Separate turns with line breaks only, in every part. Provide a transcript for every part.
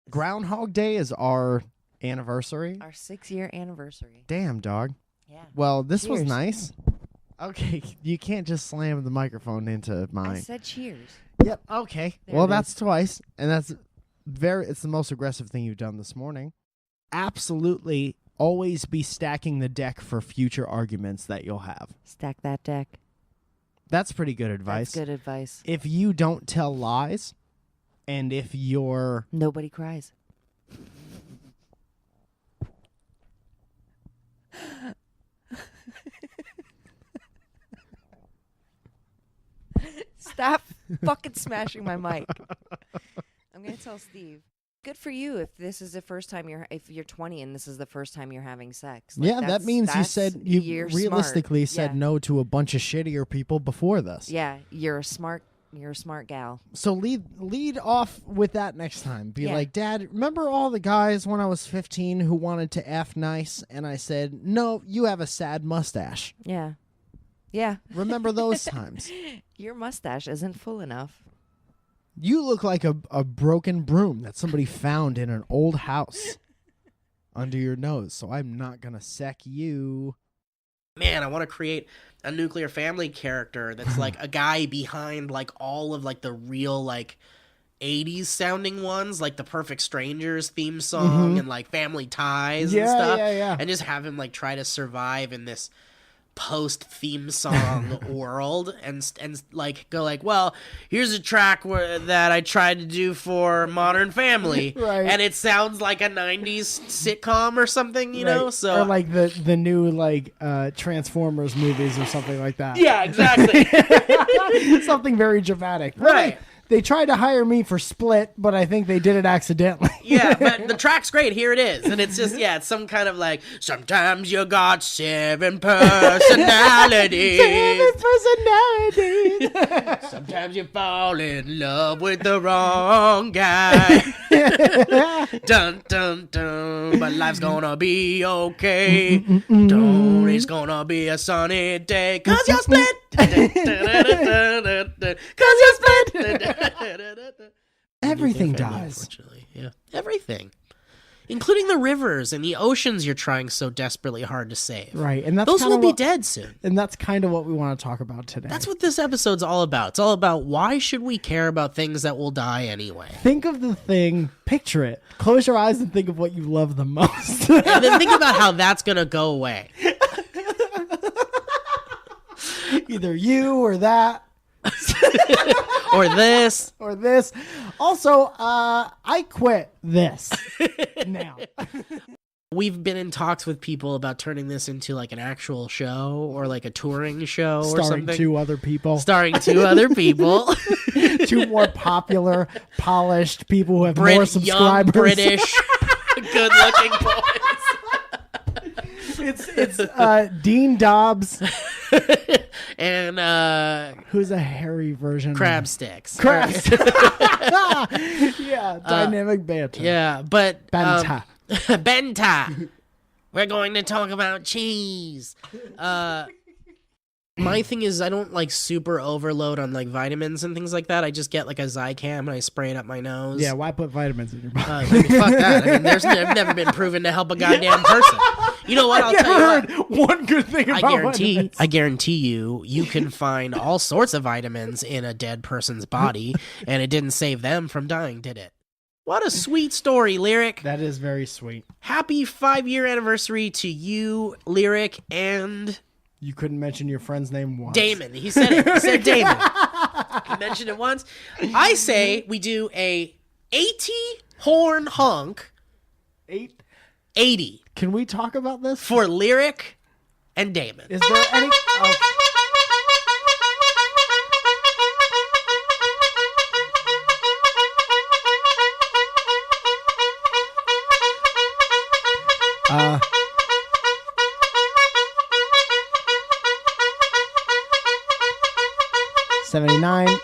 Groundhog Day is our anniversary.
Our 6-year anniversary.
Damn, dog.
Yeah.
Well, this was
Cheers.
nice. Okay, you can't just slam the microphone into mine.
I said cheers.
Yep. Okay.
There
Well,
it
that's
is.
twice, and it's the most aggressive thing you've done this morning. Absolutely, always be stacking the deck for future arguments that you'll have.
Stack that deck.
That's pretty good advice.
That's good advice.
If you don't tell lies, and if you're
Nobody cries. Stop fucking smashing my mic. I'm gonna tell Steve. Good for you if this is the first time if you're 20 and this is the first time you're having sex. Like,
yeah, that means you
you're
realistically
smart.
said no to a bunch of shittier people before this.
Yeah, you're a smart gal.
So lead off with that next time. Be
Yeah.
like, Dad, remember all the guys when I was 15 who wanted to F nice? And I said, no, you have a sad mustache.
Yeah. Yeah.
Remember those times?
Your mustache isn't full enough.
You look like a broken broom that somebody found in an old house under your nose. So I'm not going to sec you.
Man, I want to create a nuclear family character that's like a guy behind like all of like the real like 80s sounding ones, like the Perfect Strangers theme song and like Family Ties and stuff.
Yeah.
And just have him like try to survive in this post theme song world and like go like, well, here's a track that I tried to do for Modern Family,
Right.
and it sounds like a 90s sitcom or something, you know. So
or like the new like Transformers movies or something like that.
yeah, exactly.
Something very dramatic.
Right.
They tried to hire me for Split, but I think they did it accidentally.
Yeah, but the track's great. Here it is. And it's just, yeah, it's some kind of like, sometimes you got 7 personalities.
7 personalities.
Sometimes you fall in love with the wrong guy. Dun, dun, dun. But life's gonna be okay. Don't, it's gonna be a sunny day. 'Cause you're split. 'Cause you're split.
Everything
Nuclear family,
dies.
unfortunately. Yeah, everything, including the rivers and the oceans you're trying so desperately hard to save.
Right, and that's
Those
kinda
will be
what-
dead soon.
And that's kind of what we want to talk about today.
That's what this episode's all about. It's all about why should we care about things that will die anyway.
Think of the thing, picture it, close your eyes and think of what you love the most.
And then think about how that's gonna go away.
Either you or that.
Or this.
Or this. Also, I quit this now.
We've been in talks with people about turning this into like an actual show or like a touring show or
Starring
something.
2 other people.
Starring 2 other people.
2 more popular, polished people who have more
Young
subscribers.
British, good-looking boys.
It's Dean Dobbs,
And
who's a hairy version.
crab sticks.
Crabs. Yeah, dynamic banter.
Yeah, but
Banter.
Banter. We're going to talk about cheese. My thing is I don't like super overload on like vitamins and things like that. I just get like a Zicam and I spray it up my nose.
Yeah, why put vitamins in your body?
I mean, fuck that. I mean, I've never been proven to help a goddamn person. You know what? I'll tell you what.
heard one good thing about vitamins.
I guarantee you can find all sorts of vitamins in a dead person's body, and it didn't save them from dying, did it? What a sweet story, Lyric.
That is very sweet.
Happy 5-year anniversary to you, Lyric, and
You couldn't mention your friend's name once.
Damon. He said it. He said Damon. He mentioned it once. I say we do a 80 horn honk. 80
Can we talk about this?
for Lyric and Damon.
Is there any... Okay. $79.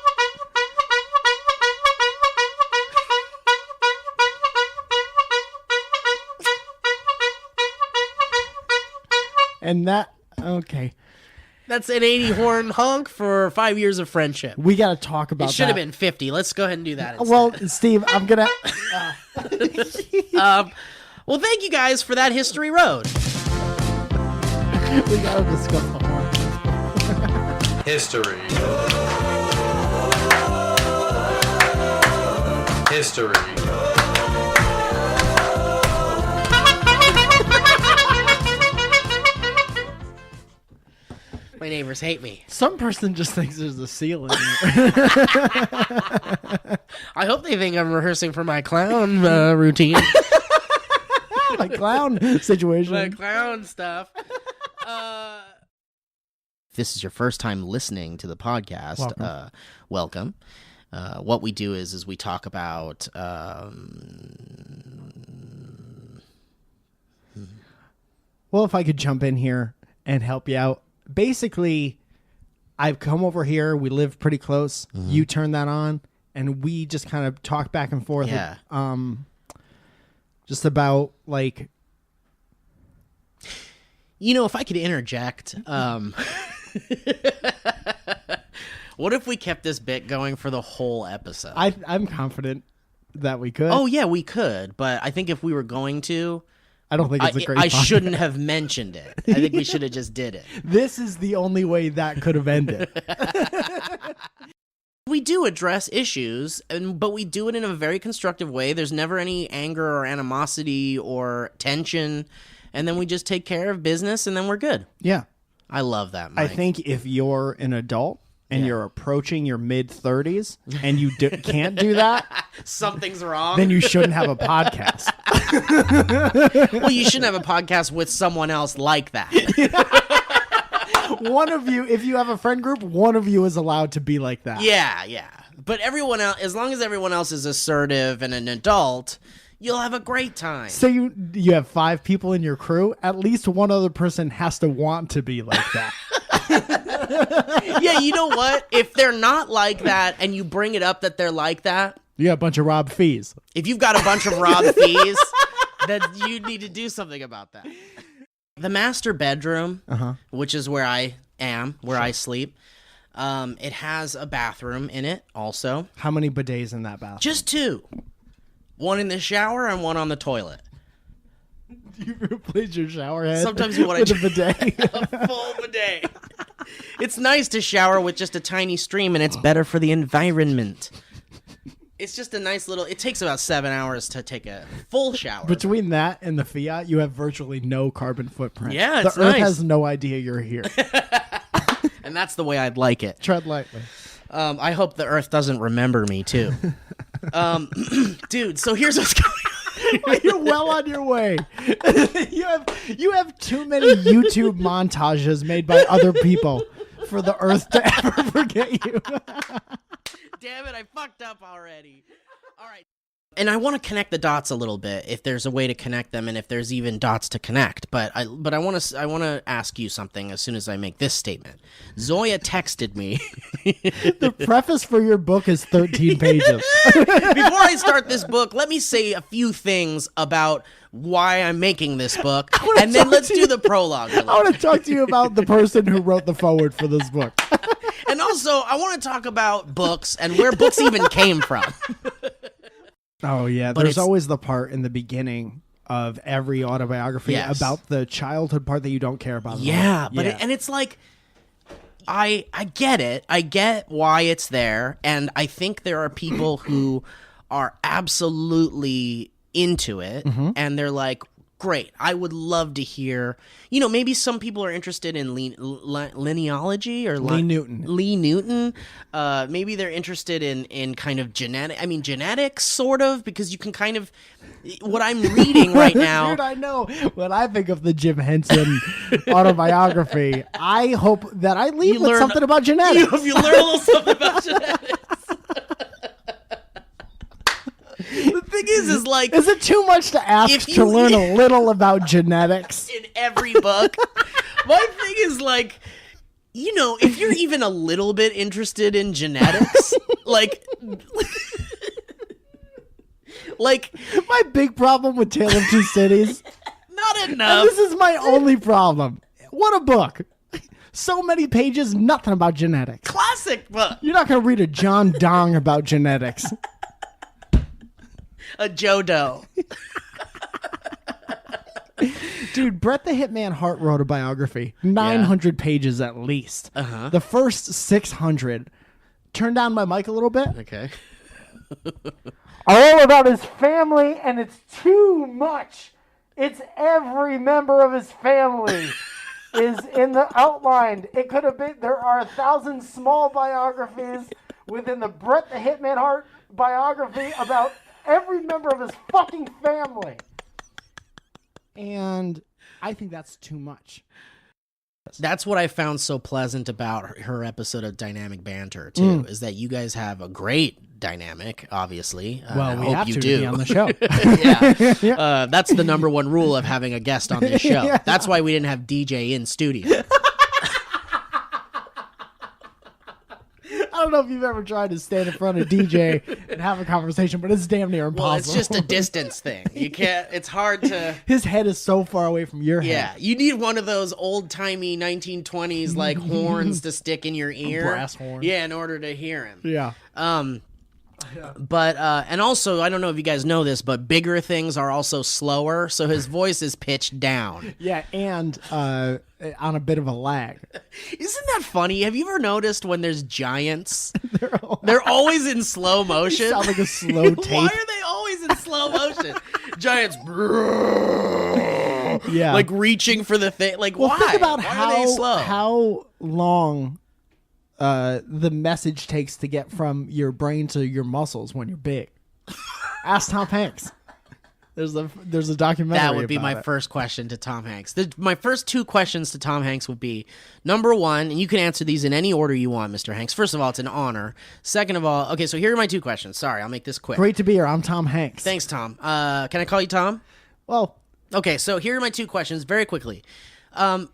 And that, okay.
That's an 80 horn honk for 5 years of friendship.
We got to talk about
It should have been 50. Let's go ahead and do that instead.
Well, Steve, I'm going to...
Well, thank you guys for that History Road.
We got to discuss the horn.
History. History.
My neighbors hate me.
Some person just thinks there's a ceiling.
I hope they think I'm rehearsing for my clown routine.
My clown situation.
My clown stuff. If this is your first time listening to the podcast, welcome. What we do is we talk about...
Well, if I could jump in here and help you out. Basically, I've come over here. We live pretty close. Mm-hmm. You turn that on, and we just kind of talk back and forth.
Yeah.
Just about, like...
if I could interject... what if we kept this bit going for the whole episode?
I'm confident that we could.
Oh, yeah, we could. But I think if we were going to...
I don't think it's a great
I
podcast.
shouldn't have mentioned it. I think we should have just did it.
This is the only way that could have ended.
We do address issues, but we do it in a very constructive way. There's never any anger or animosity or tension. And then we just take care of business, and then we're good.
Yeah.
I love that, Mike.
I think if you're an adult and you're approaching your mid-30s and you can't do that,
something's wrong.
Then you shouldn't have a podcast.
Well, you shouldn't have a podcast with someone else like that.
One of you, if you have a friend group, one of you is allowed to be like that.
Yeah. But everyone else, as long as everyone else is assertive and an adult, you'll have a great time.
So you have 5 people in your crew. At least one other person has to want to be like that.
Yeah, you know what? If they're not like that and you bring it up that they're like that,
you got a bunch of Rob Fees.
If you've got a bunch of Rob Fees, then you need to do something about that. The master bedroom, which is where I am, where I sleep, it has a bathroom in it also.
How many bidets in that bathroom?
Just 2. One in the shower and one on the toilet.
Do you replace your shower head?
Sometimes you want
with a bidet.
A full bidet. It's nice to shower with just a tiny stream, and it's better for the environment. It's just a nice little... It takes about 7 hours to take a full shower.
Between that and the Fiat, you have virtually no carbon footprint.
Yeah, it's
the Earth
nice.
has no idea you're here.
And that's the way I'd like it.
Tread lightly.
I hope the Earth doesn't remember me, too. Dude, so here's what's going on.
You're well on your way. You have too many YouTube montages made by other people for the Earth to ever forget you.
Damn it, I fucked up already. All right. And I want to connect the dots a little bit, if there's a way to connect them, and if there's even dots to connect. But I want to ask you something as soon as I make this statement. Zoya texted me.
The preface for your book is 13 pages.
Before I start this book, let me say a few things about why I'm making this book, and then let's do the prologue.
I want to talk to you about the person who wrote the foreword for this book.
And also, I want to talk about books and where books even came from.
Oh, yeah. There's always the part in the beginning of every autobiography about the childhood part that you don't care about.
Yeah, but it's like, I get it. I get why it's there. And I think there are people who are absolutely into it. Mm-hmm. And they're like, great. I would love to hear, maybe some people are interested in lineology or
Lee Newton.
Maybe they're interested in kind of genetics, sort of, because you can kind of, what I'm reading right now.
Dude, I know. When I think of the Jim Henson autobiography, I hope that I leave with something about genetics.
You learn a little something about genetics. The thing is like...
Is it too much to ask to learn a little about genetics?
In every book? My thing is like, if you're even a little bit interested in genetics, like...
My big problem with Tale of Two Cities...
Not enough.
And this is my only problem. What a book. So many pages, nothing about genetics.
Classic book.
You're not going to read a John Dong about genetics.
A Jodo.
Dude, Bret the Hitman Hart wrote a biography. 900 pages at least.
Uh-huh.
The first 600. Turn down my mic a little bit.
Okay.
All about his family, and it's too much. It's every member of his family is in the outline. It could have been, there are 1,000 small biographies within the Bret the Hitman Hart biography about every member of his fucking family. And I think that's too much.
That's what I found so pleasant about her episode of Dynamic Banter, too, is that you guys have a great dynamic, obviously.
Well, we
hope
have
you
to
do.
be on the show.
Yeah. That's the number one rule of having a guest on this show.
Yeah.
That's why we didn't have DJ in studio.
I don't know if you've ever tried to stand in front of DJ and have a conversation, but it's damn near impossible.
Well, it's just a distance thing. You can't, it's hard to...
His head is so far away from your head.
Yeah, you need one of those old-timey 1920s, like, horns to stick in your ear.
Brass horn.
Yeah, in order to hear him.
Yeah.
But, and also, I don't know if you guys know this, but bigger things are also slower, so his voice is pitched down.
Yeah, and on a bit of a lag.
Isn't that funny? Have you ever noticed when there's giants? They're always in slow motion.
Sound like a slow tape.
Why are they always in slow motion? Giants,
Yeah.
like reaching for the thing. Like,
Well,
why?
think about
why are they slow?
how long the message takes to get from your brain to your muscles when you're big. Ask Tom Hanks. There's a documentary.
That would be
about
my
it.
first question to Tom Hanks. My first two questions to Tom Hanks would be, number one, and you can answer these in any order you want, Mr. Hanks. First of all, it's an honor. Second of all, okay, so here are my two questions. Sorry, I'll make this quick.
Great to be here. I'm Tom Hanks.
Thanks, Tom. Can I call you Tom?
Well,
Okay, so here are my two questions very quickly.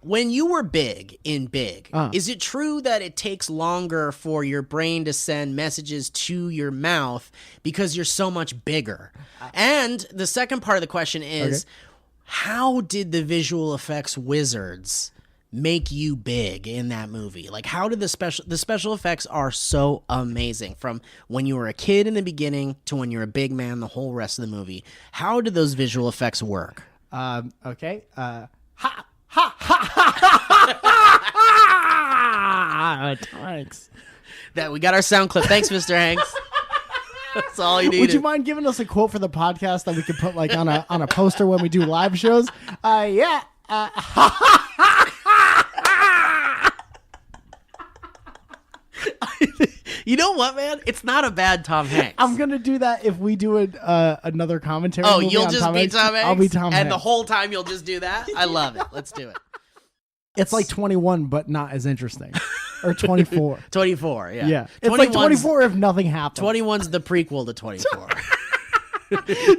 When you were big, is it true that it takes longer for your brain to send messages to your mouth because you're so much bigger? And the second part of the question is, how did the visual effects wizards make you big in that movie? Like, how did the special effects are so amazing from when you were a kid in the beginning to when you're a big man the whole rest of the movie? How did those visual effects work?
okay. Ha ha ha ha ha! Thanks.
That we got our sound clip. Thanks, Mr. Hanks. That's all you needed.
Would you mind giving us a quote for the podcast that we could put like on a poster when we do live shows? Yeah.
You know what, man? It's not a bad Tom Hanks.
I'm gonna do that if we do another commentary.
Oh,
movie
you'll
on
just
Tom
be
Hanks.
Tom Hanks?
I'll be Tom Hanks.
And the whole time you'll just do that? I love it. Let's do it.
It's like 21, but not as interesting. Or 24.
24, yeah.
Yeah. It's like 24 if nothing happened.
21's the prequel to 24.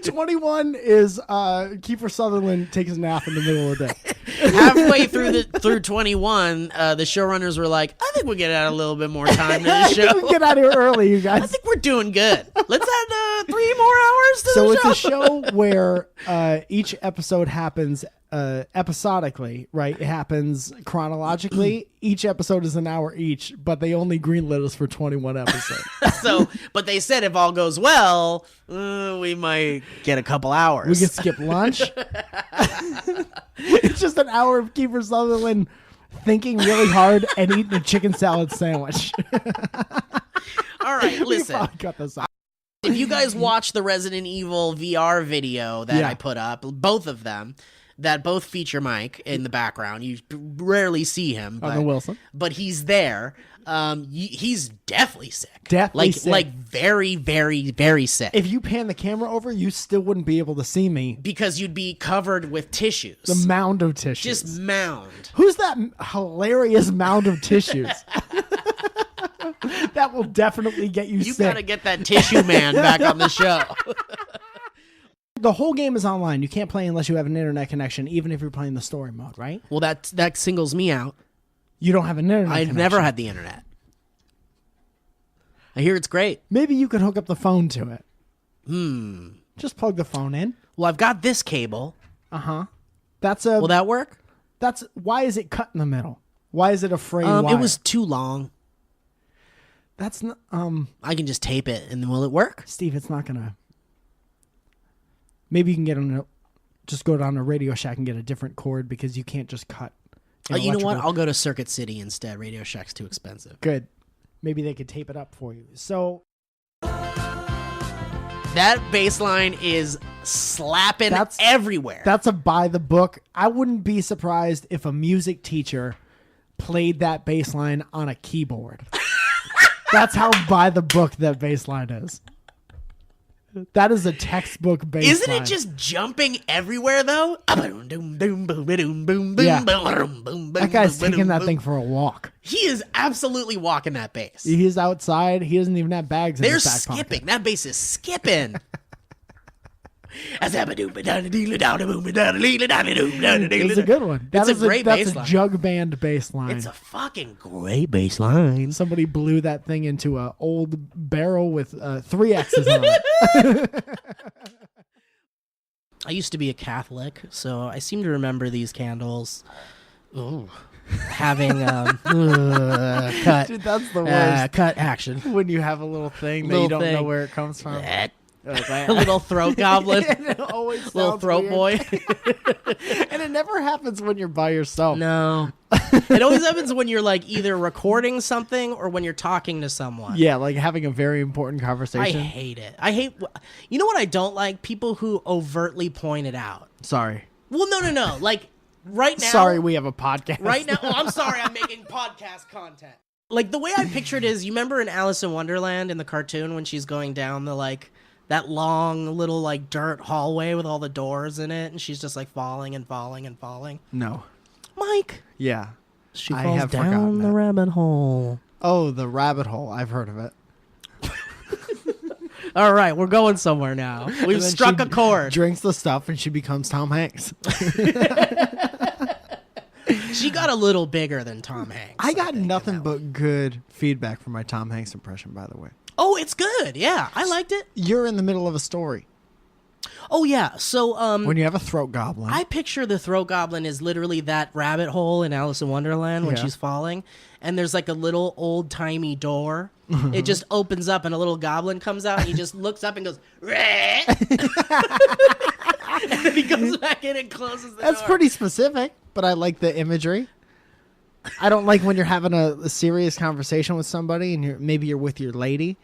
21 is Kiefer Sutherland takes a nap in the middle of the day.
Halfway through 21, the showrunners were like, I think we'll get out a little bit more time to the show.
Get out of here early, you
I
guys.
think we're doing good. Let's add 3 more hours to
So
the
it's
show.
a show where each episode happens episodically, right? It happens chronologically. Each episode is an hour each, but they only greenlit us for 21 episodes.
But they said if all goes well, we might get a couple hours.
We can skip lunch. It's just an hour of Kiefer Sutherland thinking really hard and eating a chicken salad sandwich.
All right,
We
listen.
probably cut this out.
If you guys watch the Resident Evil VR video that I put up, both of them, that both feature Mike in the background. You rarely see him,
Owen Wilson.
but he's there. He's deathly sick.
Sick.
Like very, very, very sick.
If you pan the camera over, you still wouldn't be able to see me.
Because you'd be covered with tissues.
The mound of tissues.
Just mound.
Who's that hilarious mound of tissues? That will definitely get you
You
sick.
gotta get that tissue man back on the show.
The whole game is online. You can't play unless you have an internet connection, even if you're playing the story mode, right?
Well, that singles me out.
You don't have an internet
I've
connection.
never had the internet. I hear it's great.
Maybe you could hook up the phone to it. Just plug the phone in.
Well, I've got this cable.
That's a.
Will that work?
That's why is it cut in the middle? Why is it a frayed wire?
It was too long.
That's not.
I can just tape it, and then will it work?
Steve, it's not gonna. Maybe you can get just go down to Radio Shack and get a different cord because you can't just cut.
You know what? I'll go to Circuit City instead. Radio Shack's too expensive.
Good. Maybe they could tape it up for you. So
that bass line is slapping everywhere.
That's a by the book. I wouldn't be surprised if a music teacher played that bass line on a keyboard. That's how by the book that bass line is. That is a textbook bass
Isn't
line.
it just jumping everywhere, though? Yeah.
That guy's taking that thing for a walk.
He is absolutely walking that bass.
He's outside. He doesn't even have bags in
They're
his back
skipping.
pocket.
That bass is skipping. It's a
It's a good one.
It's a great
That's
bass
a
line.
jug band bass line.
It's a fucking great bass line.
Somebody blew that thing into an old barrel with 3 X's on it.
I used to be a Catholic, so I seem to remember these candles having cut.
Dude, that's the worst.
Cut action.
When you have a little thing that
Little
you don't know
thing.
where it comes from.
A little throat goblin.
It always
Little
sounds
throat
weird.
boy.
And it never happens when you're by yourself.
No. It always happens when you're like either recording something or when you're talking to someone.
Yeah, like having a very important
I
conversation.
hate it. You know what I don't like? People who overtly point it out.
Sorry.
Well, no. Like right now.
Sorry, we have a podcast.
Right now. Oh, I'm sorry. I'm making podcast content. Like the way I pictured is, you remember in Alice in Wonderland in the cartoon when she's going down the that long little like dirt hallway with all the doors in it, and she's just like falling and falling and falling.
No.
Mike.
Yeah.
She
I
falls
have
down
forgotten
the
that.
rabbit hole.
Oh, the rabbit hole. I've heard of it.
All right, we're going somewhere now. We've
And then
struck
she
a chord.
Drinks the stuff and she becomes Tom Hanks.
She got a little bigger than Tom Hanks.
I got
think,
nothing
in that one.
but good feedback from my Tom Hanks impression, by the way.
Oh, it's good. Yeah, I liked it.
You're in the middle of a story.
Oh yeah. So
When you have a throat goblin.
I picture the throat goblin is literally that rabbit hole in Alice in Wonderland when
Yeah.
she's falling, and there's like a little old timey door. It just opens up and a little goblin comes out, and he just looks up and goes, "Reh." And then he goes back in and closes the
That's
door.
pretty specific, but I like the imagery. I don't like when you're having a serious conversation with somebody and maybe you're with your lady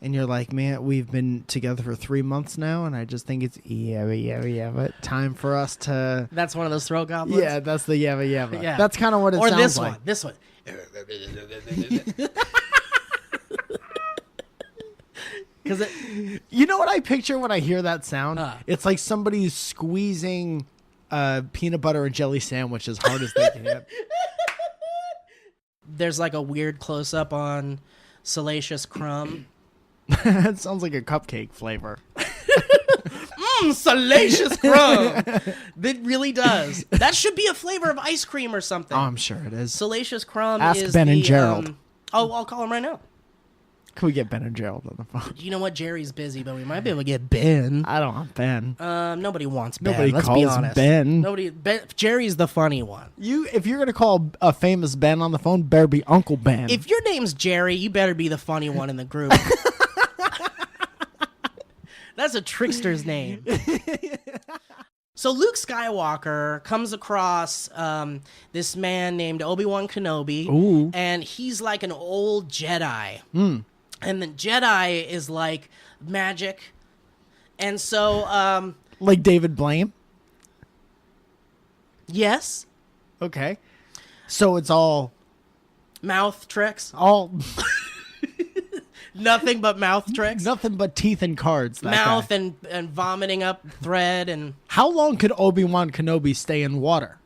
and you're like, man, we've been together for 3 months now, and I just think it's but time for us to.
That's one of those throat goblins.
Yeah, that's the yabba.
Yeah.
That's kind of what it
Or
sounds
this
like.
one. This one. Because
You know what I picture when I hear that sound?
Huh.
It's like somebody's squeezing a peanut butter and jelly sandwich as hard as they can.
there's like a weird close up on Salacious Crumb.
That sounds like a cupcake flavor.
Salacious Crumb. It really does. That should be a flavor of ice cream or something.
Oh, I'm sure it is.
Salacious Crumb
Ask
is
Ben and
the,
Gerald.
I'll call him right now.
Can we get Ben and Gerald on the phone?
You know what? Jerry's busy, but we might be able to get Ben.
I don't want Ben.
Nobody wants Ben.
Nobody
Let's be
calls
honest.
Ben.
Jerry's the funny one.
If you're gonna call a famous Ben on the phone, better be Uncle Ben.
If your name's Jerry, you better be the funny one in the group. That's a trickster's name. So Luke Skywalker comes across this man named Obi-Wan Kenobi.
Ooh.
And he's like an old Jedi. And the Jedi is like magic. And so,
like David Blaine.
yes,
Okay. So it's all
mouth tricks. Nothing but mouth tricks.
nothing but teeth and cards. That
Mouth
guy.
and vomiting up thread. And
How long could Obi-Wan Kenobi stay in water?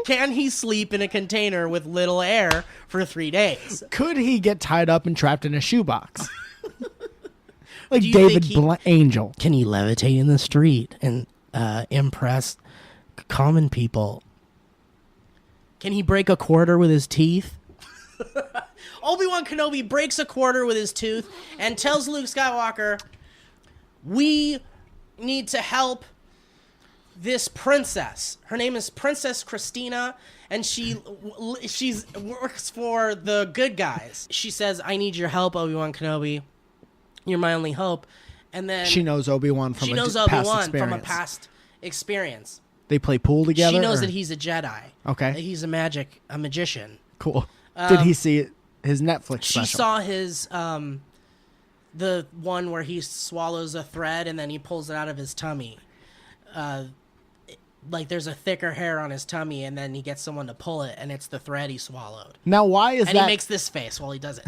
can he sleep in a container with little air for 3 days?
Could he get tied up and trapped in a shoebox? Like
Do you
David
think
Angel.
Can he levitate in the street and impress common people? Can he break a quarter with his teeth? Obi-Wan Kenobi breaks a quarter with his tooth and tells Luke Skywalker, we need to help this princess. Her name is Princess Christina, and she's works for the good guys. She says, "I need your help, Obi-Wan Kenobi. You're my only hope." And then
She knows Obi-Wan from
a past experience.
They play pool together?
She knows that he's a Jedi.
Okay.
That he's a magician.
Cool. Did he see his Netflix special?
She saw his, the one where he swallows a thread and then he pulls it out of his tummy. Like there's a thicker hair on his tummy and then he gets someone to pull it and it's the thread he swallowed.
Now, why is
and
that?
he makes this face while he does it.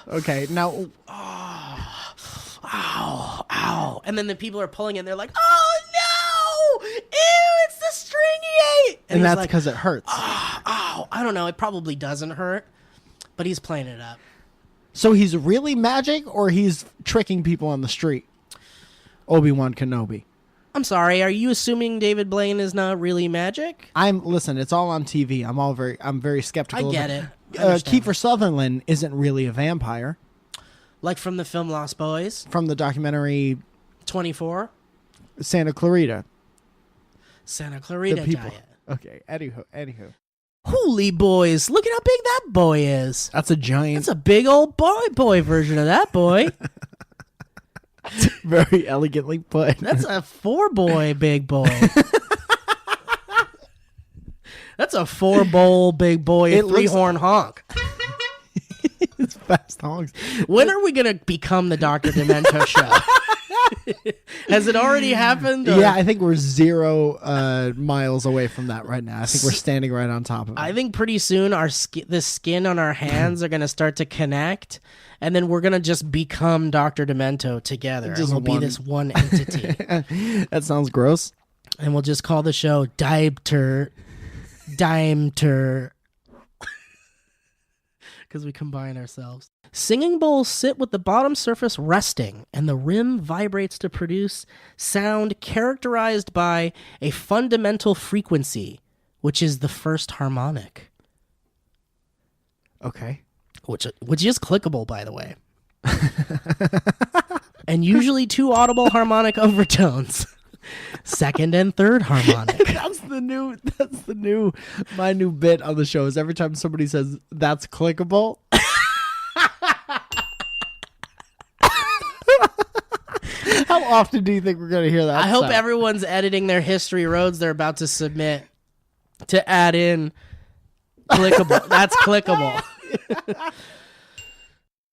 Okay, now...
Ow. And then the people are pulling it and they're like, oh no! Ew, it's the string he ate!
And that's because it hurts.
Ow. I don't know, it probably doesn't hurt, but he's playing it up.
So he's really magic or he's tricking people on the street? Obi-Wan Kenobi.
I'm sorry, are you assuming David Blaine is not really magic?
Listen, it's all on TV. I'm very skeptical.
I get it.
Kiefer Sutherland isn't really a vampire.
Like from the film Lost Boys?
From the documentary
24?
Santa Clarita.
Santa Clarita Diet.
Okay, anywho.
Holy boys, look at how big that boy is.
That's a giant...
That's a big old boy version of that boy.
Very elegantly put.
That's a 4-boy big boy. That's a 4-bowl big boy, 3-horn honk.
It's fast honks.
When are we going to become the Dr. Demento show? Has it already happened? Or?
Yeah, I think we're 0 miles away from that right now. I think we're standing right on top of it.
I think pretty soon the skin on our hands are going to start to connect, and then we're going to just become Dr. Demento together. We'll be this one entity.
That sounds gross.
And we'll just call the show Dimeter. Because we combine ourselves. Singing bowls sit with the bottom surface resting, and the rim vibrates to produce sound characterized by a fundamental frequency, which is the first harmonic.
Okay.
Which is clickable, by the way. And usually 2 audible harmonic overtones. Second and third harmonic.
My new bit on the show is every time somebody says that's clickable. How often do you think we're going to hear that?
I hope everyone's editing their history roads they're about to submit to add in clickable. That's clickable.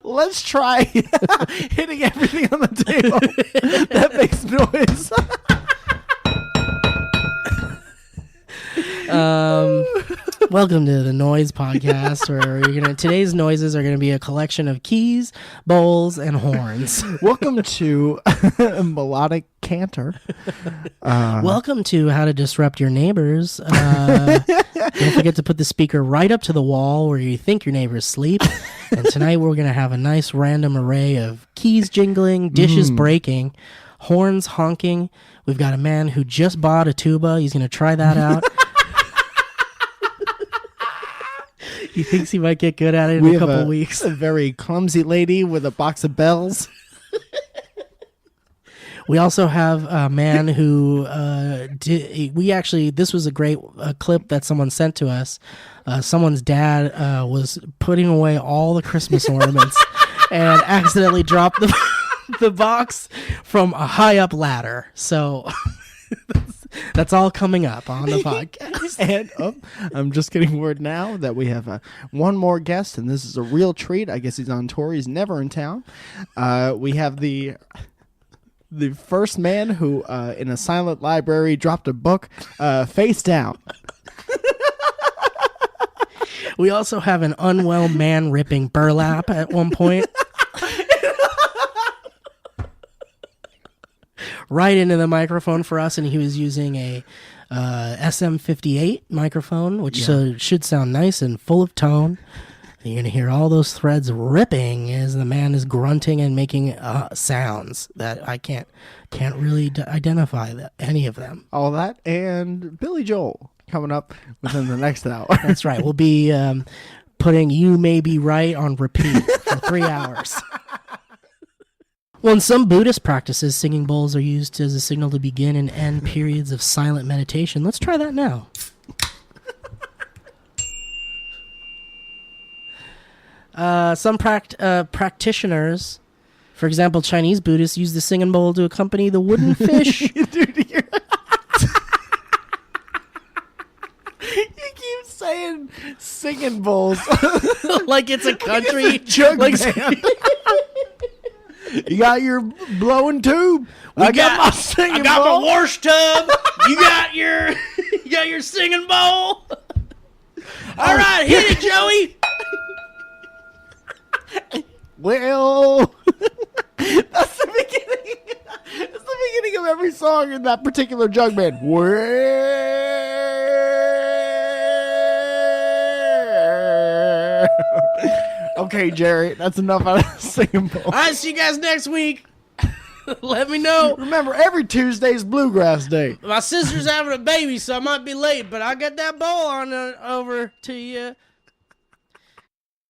Let's try hitting everything on the table that makes noise.
Welcome to the Noise Podcast, where today's noises are gonna be a collection of keys, bowls, and horns.
Welcome to Melodic Canter.
Welcome to How to Disrupt Your Neighbors. Don't forget to put the speaker right up to the wall where you think your neighbors sleep. And tonight we're gonna have a nice random array of keys jingling, dishes breaking, horns honking. We've got a man who just bought a tuba. He's gonna try that out. He thinks he might get good at it in a couple weeks.
A very clumsy lady with a box of bells.
We also have a man who this was a great clip that someone sent to us. Someone's dad was putting away all the Christmas ornaments and accidentally dropped the box from a high up ladder. So that's all coming up on the podcast.
And I'm just getting word now that we have one more guest, and this is a real treat. I guess he's on tour. He's never in town. We have the first man who, in a silent library, dropped a book face down.
We also have an unwell man ripping burlap at one point. Right into the microphone for us, and he was using a SM58 microphone, which should sound nice and full of tone. And you're going to hear all those threads ripping as the man is grunting and making sounds that I can't really identify any of them.
All that and Billy Joel coming up within the next hour.
That's right. We'll be putting You May Be Right on repeat for 3 hours.
Well, in some Buddhist practices, singing bowls are used as a signal to begin and end periods of silent meditation. Let's try that now. Some practitioners, for example, Chinese Buddhists, use the singing bowl to accompany the wooden fish.
Dude, you keep saying singing bowls.
Like it's a country
Jug
like,
band. You got your blowing tube. I got my singing bowl.
wash tub. You got your singing bowl. All right, hit it, Joey.
Well, that's the beginning. That's the beginning of every song in that particular jug band. Well. Okay, Jerry, that's enough out of the singing bowl.
All right, see you guys next week. Let me know.
Remember, every Tuesday's Bluegrass Day.
My sister's having a baby, so I might be late, but I got that bowl on over to you.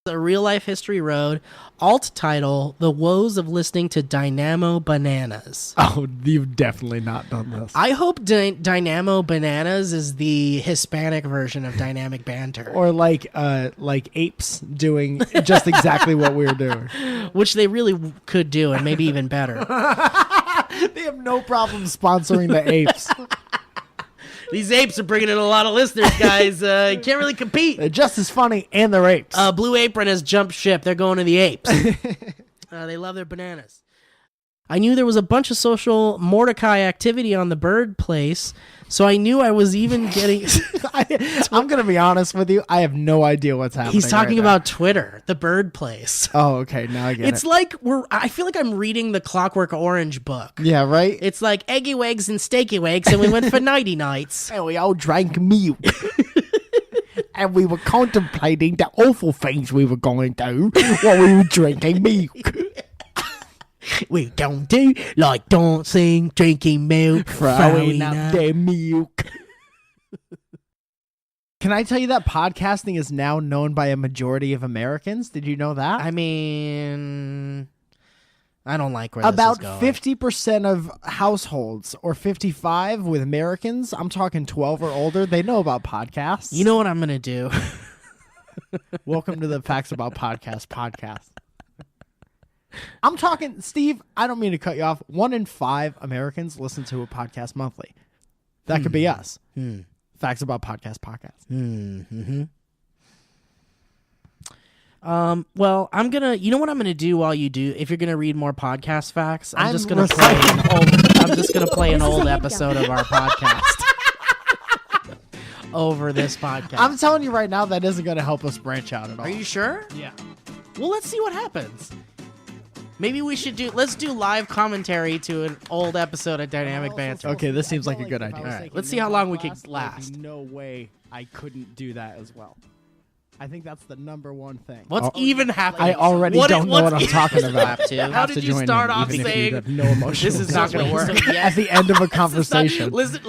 A real life history road. Alt title: The Woes of Listening to Dynamo Bananas.
Oh, you've definitely not done this.
I hope Dynamo Bananas is the Hispanic version of Dynamic Banter.
Or like apes doing just exactly what we were doing.
Which they really could do, and maybe even better.
They have no problem sponsoring the apes.
These apes are bringing in a lot of listeners, guys. You can't really compete.
They're just as funny, and they're apes.
Blue Apron has jumped ship. They're going to the apes. They love their bananas. I knew there was a bunch of social Mordecai activity on the bird place, so I knew I was even getting...
I'm going to be honest with you. I have no idea what's happening.
He's talking
right
about Twitter, the bird place.
Oh, okay. Now I get
It's like I feel like I'm reading the Clockwork Orange book.
Yeah, right?
It's like eggy wags and steaky wags, and we went for nighty nights.
And we all drank milk. And we were contemplating the awful things we were going to do while we were drinking milk.
We don't do like dancing, drinking milk,
Throwing up their milk. Can I tell you that podcasting is now known by a majority of Americans? Did you know that?
I mean, I don't like where
About
this is going.
50% of households, or 55 with Americans, I'm talking 12 or older, they know about podcasts.
You know what I'm going to do?
Welcome to the Facts About podcast. I'm talking, Steve, I don't mean to cut you off. 1 in 5 Americans listen to a podcast monthly. That could be us. Facts About podcast.
Mm-hmm. Well, I'm gonna. You know what I'm gonna do while you do? If you're gonna read more podcast facts, I'm just gonna play an old episode of our podcast over this podcast.
I'm telling you right now, that isn't going to help us branch out at all.
Are you sure?
Yeah.
Well, let's see what happens. Maybe we should let's do live commentary to an old episode of Dynamic Banter.
Okay, this seems like a good idea.
All right, let's see how long we can last.
No way I couldn't do that as well. I think that's the number one thing.
What's even happening?
I already don't know what I'm talking about.
How did you start off saying
no emotion?
this is not going to work?
At the end of a conversation.
Listen,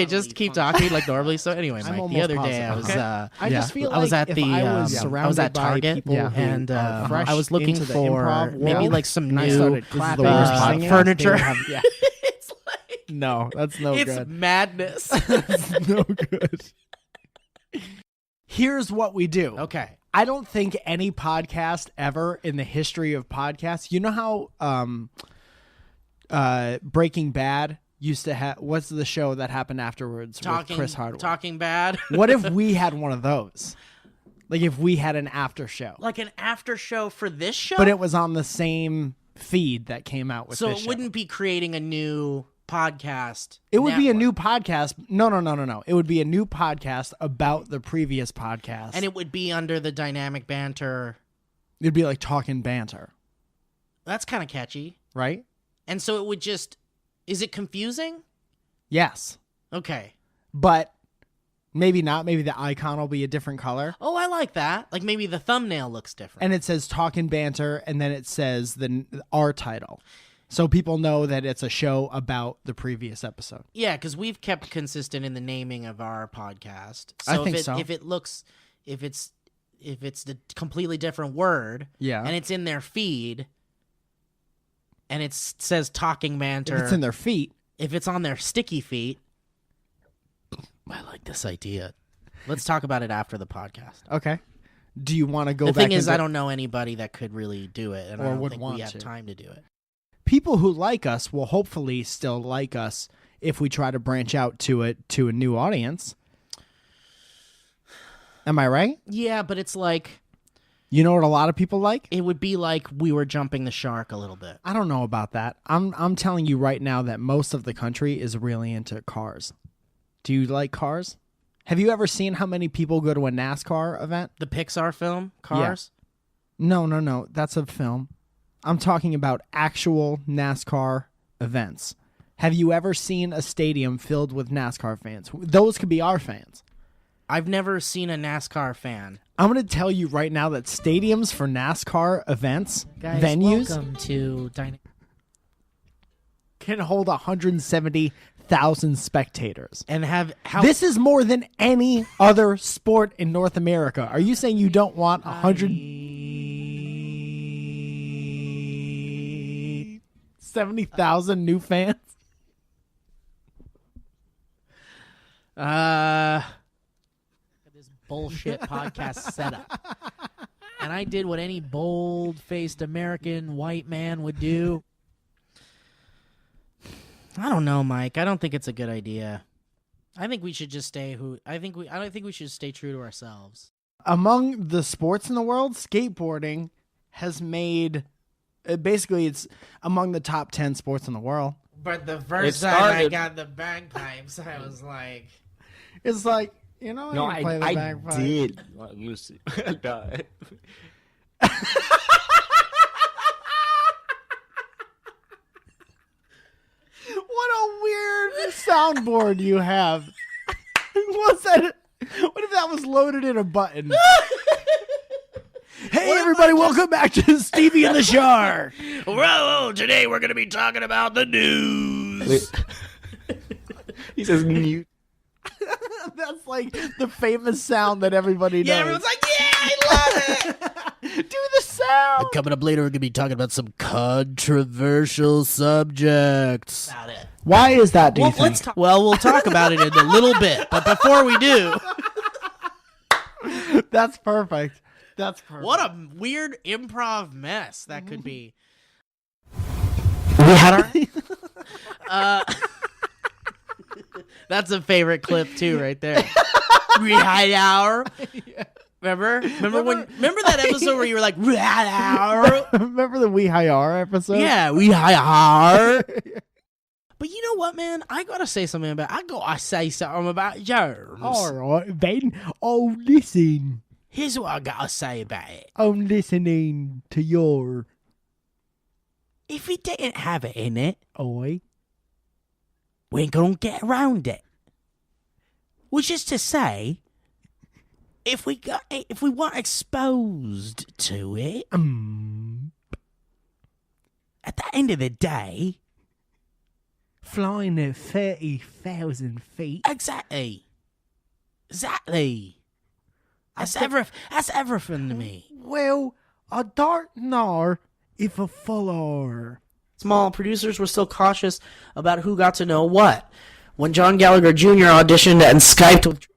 just keep talking like normally. So anyway, Mike, the other day I was
I just feel
I was
like
at
if
the
I was
at Target
and
I was looking
into the
for
improv
maybe
world,
like some
and I
new
started clapping
furniture.
It's like no, that's no
it's
good.
madness.
It's no good. Here's what we do.
Okay.
I don't think any podcast ever in the history of podcasts. You know how Breaking Bad used to have. What's the show that happened afterwards with Chris Hardwick?
Talking Bad.
What if we had one of those? Like if we had an after show,
Like an after show for this show,
but it was on the same feed that came out with.
so
this
it
show.
wouldn't be creating a new podcast.
It would be a
network.
new podcast. No. It would be a new podcast about the previous podcast,
And it would be under the Dynamic Banter.
it'd be like Talking Banter,
That's kind of catchy.
right?
And so it would just... Is it confusing?
Yes,
Okay.
but maybe not. Maybe the icon will be a different color.
Oh, I like that. Like maybe the thumbnail looks different.
And it says Talking Banter, and then it says our title. So people know that it's a show about the previous episode.
Yeah, because we've kept consistent in the naming of our podcast.
I think so.
If it's the completely different word,
Yeah.
and it's in their feed, and it says talking banter.
If it's in their feet.
If it's on their sticky feet, I like this idea. Let's talk about it after the podcast.
Okay. Do you want to go
The
back?
thing is, I don't know anybody that could really do it, and
Or
I don't
would
think
want
we have
to.
time to do it.
People who like us will hopefully still like us if we try to branch out to a new audience. Am I right?
Yeah, but it's like
You know what a lot of people like?
it would be like we were jumping the shark a little bit.
I don't know about that. I'm telling you right now that most of the country is really into cars. Do you like cars? Have you ever seen how many people go to a NASCAR event?
The Pixar film, Cars.
No. That's a film. I'm talking about actual NASCAR events. Have you ever seen a stadium filled with NASCAR fans? Those could be our fans.
I've never seen a NASCAR fan.
I'm going to tell you right now that stadiums for NASCAR events,
Guys,
venues,
welcome to Dynamo.
can hold 170,000 spectators.
And
This is more than any other sport in North America. Are you saying you don't want 170,000 new fans?
This bullshit podcast setup. And I did what any bold-faced American white man would do. I don't know, Mike. I don't think it's a good idea. I think we should just stay I don't think we should stay true to ourselves.
Among the sports in the world, skateboarding has made basically it's among the top 10 sports in the world.
But the
It
first time I
started-
got the bagpipes, I was like,
It's like, you know,
No,
you play the
I
bagpipe.
did. Lucy. I died.
What a weird soundboard you have. What's that? What if that was loaded in a button? Hey, everybody, welcome back to Stevie and the Shark.
whoa, today we're going to be talking about the news.
He says mute.
That's like the famous sound that everybody knows.
Yeah, everyone's like, yeah, I love it.
do the sound.
Coming up later, we're going to be talking about some controversial subjects. About it.
Why is that, do you think?
Well, we'll talk about it in a little bit, but before we do,
That's perfect. That's perfect.
what a weird improv mess that could be. We had our... That's a favorite clip too, right there. We had our... Remember that episode where you were like, we had our...
Remember the We Hi Are episode?
Yeah, we had our... But you know what, man? I gotta say something about... I say something about germs.
All right, Ben. Oh, listen.
Here's what I gotta say about it.
I'm listening to your...
If we didn't have it in it,
Oi.
we ain't gonna get around it. Which is to say, if we weren't exposed to it, at the end of the day,
Flying at 30,000 feet.
exactly. That's everything to me.
Well, I don't know if I follow.
Small producers were still cautious about who got to know what. When John Gallagher Jr. auditioned and Skyped with...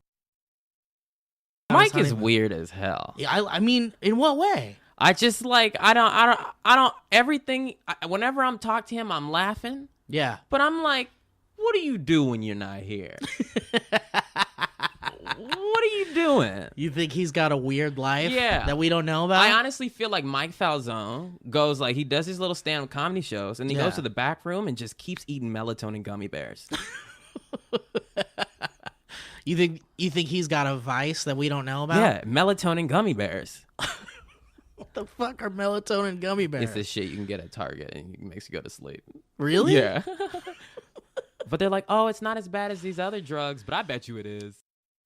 Mike is weird as hell.
Yeah, I mean, in what way?
I just like I don't everything. Whenever I'm talking to him, I'm laughing.
Yeah.
But I'm like, what do you do when you're not here? What are you doing?
You think he's got a weird life
Yeah.
that we don't know about?
I honestly feel like Mike Falzone goes like he does his little stand-up comedy shows and he
Yeah.
goes to the back room and just keeps eating melatonin gummy bears.
You think he's got a vice that we don't know about?
Yeah, melatonin gummy bears.
What the fuck are melatonin gummy bears?
It's this shit you can get at Target and it makes you go to sleep.
Really?
Yeah. But they're like, oh, it's not as bad as these other drugs, but I bet you it is.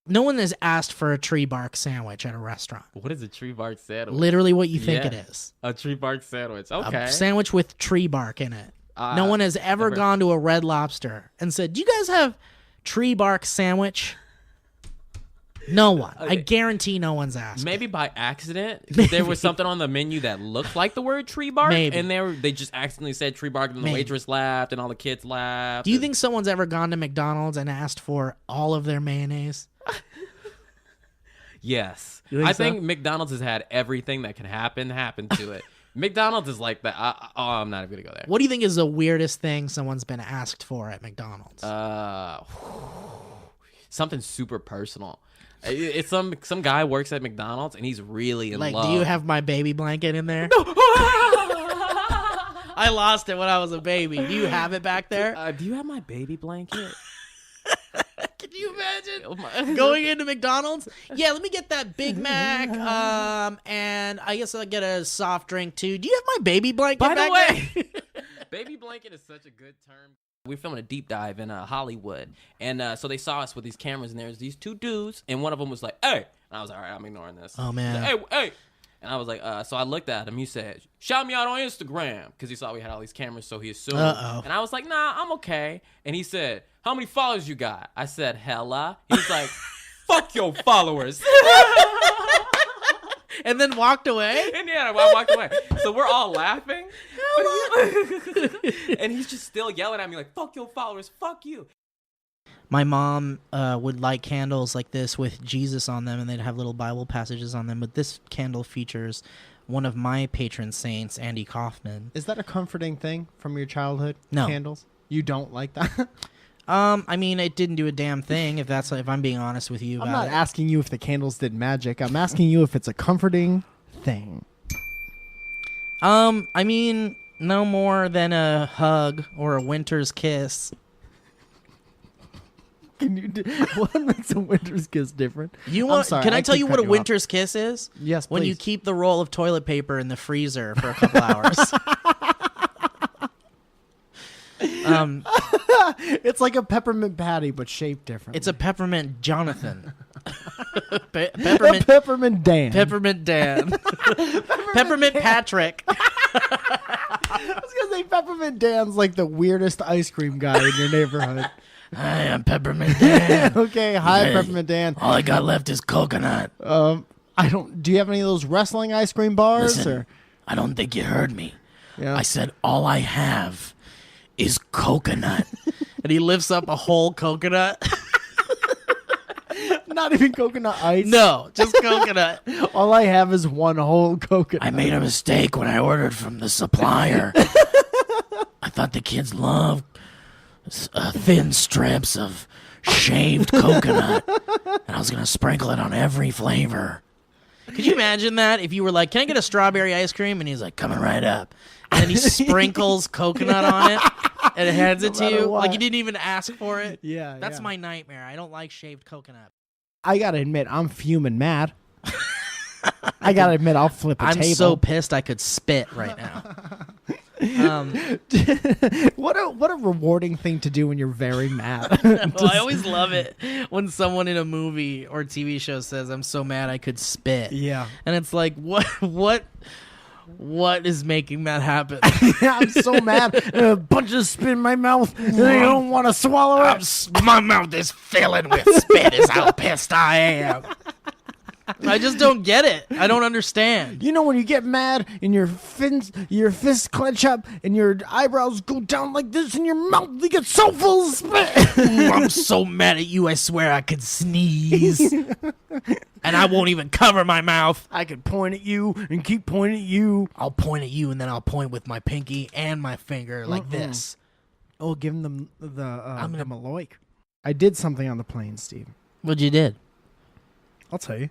No one has asked for a tree bark sandwich at a restaurant.
What is a tree bark sandwich?
Literally what you think
Yeah.
it is.
A tree bark sandwich. Okay.
A sandwich with tree bark in it. No one has ever
never-
gone to a Red Lobster and said, do you guys have tree bark sandwich?
No one. I guarantee no one's asked.
Maybe by accident. There was something on the menu that looked like the word tree bark.
Maybe.
And they just accidentally said tree bark, and the
Maybe.
waitress laughed, and all the kids laughed.
Do you think someone's ever gone to McDonald's and asked for all of their mayonnaise?
Yes.
You think
I
so?
think McDonald's has had everything that can happen to it. McDonald's is like that. I'm not even going to go there.
What do you think is the weirdest thing someone's been asked for at McDonald's?
Something super personal. It's some guy works at McDonald's, and he's really in
Like,
love.
do you have my baby blanket in there? I lost it when I was a baby. Do you have it back there?
Do you have my baby blanket?
Can you imagine
Oh my-
going into McDonald's? Yeah, let me get that Big Mac, and I guess I'll get a soft drink too. Do you have my baby blanket
By
back
the way,
there?
baby blanket is such a good term. We're filming a deep dive in Hollywood, and so they saw us with these cameras, and there's these two dudes, and one of them was like, "Hey," and I was like, "All right, I'm ignoring this."
Oh, man.
He's like, hey, and I was like, so I looked at him. He said, "Shout me out on Instagram," because he saw we had all these cameras, so he assumed.
Uh-oh.
And I was like, "Nah, I'm okay." And he said, "How many followers you got?" I said, "Hella." He's like, "Fuck your followers."
And then walked away?
And yeah, I walked away. So we're all laughing. And he's just still yelling at me like, "Fuck your followers, fuck you."
My mom would light candles like this with Jesus on them, and they'd have little Bible passages on them. But this candle features one of my patron saints, Andy Kaufman.
Is that a comforting thing from your childhood?
No.
Candles? You don't like that?
I mean, it didn't do a damn thing. If I'm being honest with you,
I'm
about
not
it.
asking you if the candles did magic. I'm asking you if it's a comforting thing.
I mean, no more than a hug or a winter's kiss.
Can you what makes a winter's kiss different?
You
I'm
want?
sorry,
Can I tell
keep
you what a
cutting off.
winter's kiss is?
Yes,
When you
please.
keep the roll of toilet paper in the freezer for a couple hours.
It's like a peppermint patty, but shaped differently.
It's a peppermint Jonathan.
a
Peppermint
peppermint Dan.
Peppermint Dan. Peppermint Patrick.
I was gonna say peppermint Dan's like the weirdest ice cream guy in your neighborhood.
Hi, I'm Peppermint Dan.
Okay, hi,
Hey.
peppermint Dan.
All I got left is coconut.
I don't. Do you have any of those wrestling ice cream bars?
Listen,
Or
I don't think you heard me.
yeah.
I said all I have is coconut. And he lifts up a whole coconut.
Not even coconut ice.
No, just coconut.
All I have is one whole coconut.
I made a mistake when I ordered from the supplier. I thought the kids loved thin strips of shaved coconut. And I was going to sprinkle it on every flavor. Could you imagine that if you were like, "Can I get a strawberry ice cream?" And he's like, "Coming right up." And then he sprinkles coconut on it and hands it to
matter
you.
what.
Like you didn't even ask for it.
Yeah,
That's
yeah.
my nightmare. I don't like shaved coconut.
I gotta admit, I'm fuming mad. I gotta admit, I'll flip a
I'm
table.
so pissed I could spit right now.
What a rewarding thing to do when you're very mad.
Well, I always love it when someone in a movie or TV show says, "I'm so mad I could spit."
Yeah.
And it's like, what is making that happen?
I'm so mad. A bunch of spit in my mouth. And I don't want to swallow it.
My mouth is filling with spit is how pissed I am. I just don't get it. I don't understand.
You know when you get mad and your fists clench up and your eyebrows go down like this and your mouth you get so full of spit.
I'm so mad at you, I swear I could sneeze. And I won't even cover my mouth.
I could point at you and keep pointing at you.
I'll point at you and then I'll point with my pinky and my finger like this.
Oh, give them the Melodic. I did something on the plane, Steve.
What you did?
I'll tell you.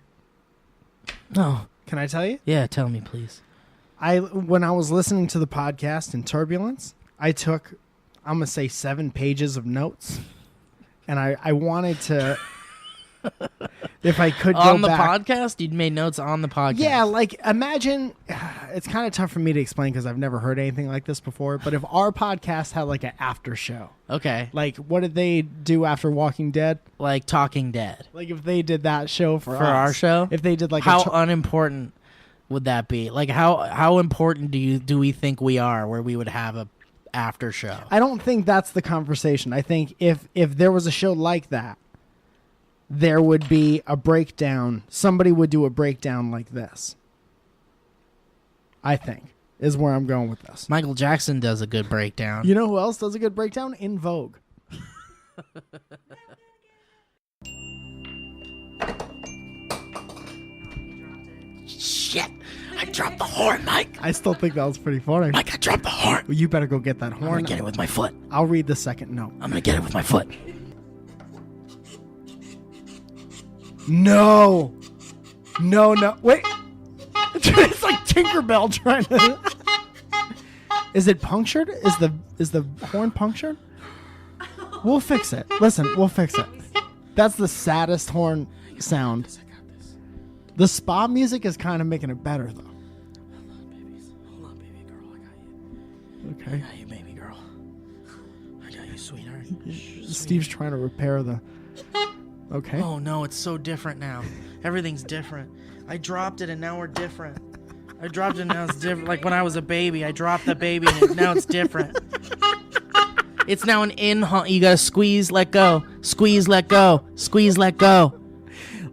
No.
Can I tell you?
Yeah, tell me, please.
When I was listening to the podcast in Turbulence, I took, I'm going to say 7 pages of notes. And I wanted to, if I could go
On the
back.
podcast? You'd made notes on the podcast?
Yeah, like imagine, it's kind of tough for me to explain because I've never heard anything like this before. But if our podcast had like an after show,
Okay.
like what did they do after Walking Dead?
Like Talking Dead.
Like if they did that show for us,
our show?
if they did like
How unimportant would that be? Like how important do we think we are where we would have a after show?
I don't think that's the conversation. I think if there was a show like that, there would be a breakdown. Somebody would do a breakdown like this. I think is where I'm going with this.
Michael Jackson does a good breakdown.
You know who else does a good breakdown? In Vogue.
Shit! I dropped the horn, Mike.
I still think that was pretty funny.
Mike, I dropped the horn.
Well, you better go get that
I'm gonna
horn.
get it with my foot.
I'll read the second note.
I'm gonna get it with my foot.
No. No. Wait. It's like Tinkerbell trying to. Is it punctured? Is the horn punctured? We'll fix it. Listen, we'll fix it. That's the saddest horn sound. The spa music is kind of making it better, though.
Hold on, baby girl. I got you.
Okay.
I got you, baby girl. I got you, sweetheart.
Steve's trying to repair the. Okay.
Oh no, it's so different now. Everything's different. I dropped it and now we're different. I dropped it and now it's different. Like when I was a baby, I dropped the baby and now it's different. It's now an honk. You gotta squeeze, let go. Squeeze, let go. Squeeze, let go.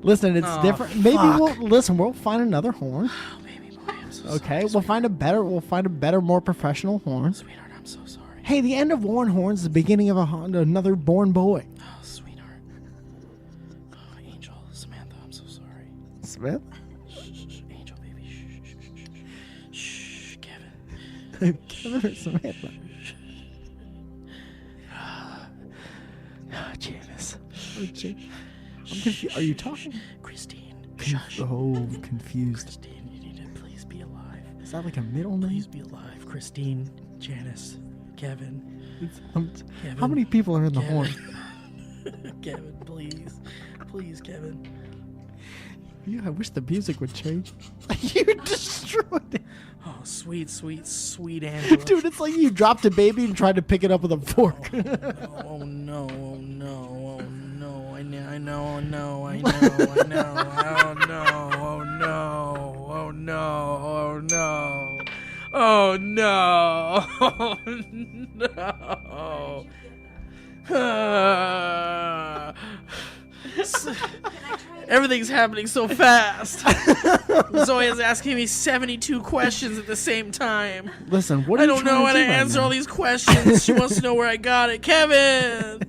Listen, it's
Oh,
different. Maybe
fuck.
we'll find another horn.
Oh, baby boy, I'm so
Okay,
sorry.
we'll find a better, more professional horn.
Sweetheart, I'm so sorry.
Hey, the end of one horn is the beginning of another born boy.
Oh, sweetheart. Oh, Angel, Samantha, I'm so sorry.
Smith?
Shh, Angel, baby. Shh, Kevin.
Kevin or Samantha?
Oh, Janice.
Oh, gee. I'm confused. Are you talking?
Christine. Shush.
Oh, confused.
Christine, you need to please be alive.
Is that like a middle name?
Please be alive. Christine, Janice, Kevin. Kevin.
How many people are in the
Kevin.
horn?
Kevin, please. Please, Kevin.
Yeah, I wish the music would change. You destroyed it.
Oh, sweet, sweet, sweet Angela.
Dude, it's like you dropped a baby and tried to pick it up with a fork.
Oh no, oh no, oh no. I know, oh no, I know, oh no, oh no, oh no, oh no. Oh no, oh no. Everything's happening so fast. Zoya's asking me 72 questions at the same time.
Listen, what are
I
you
don't know how to
do right
answer
now?
all these questions. She wants to know where I got it. Kevin!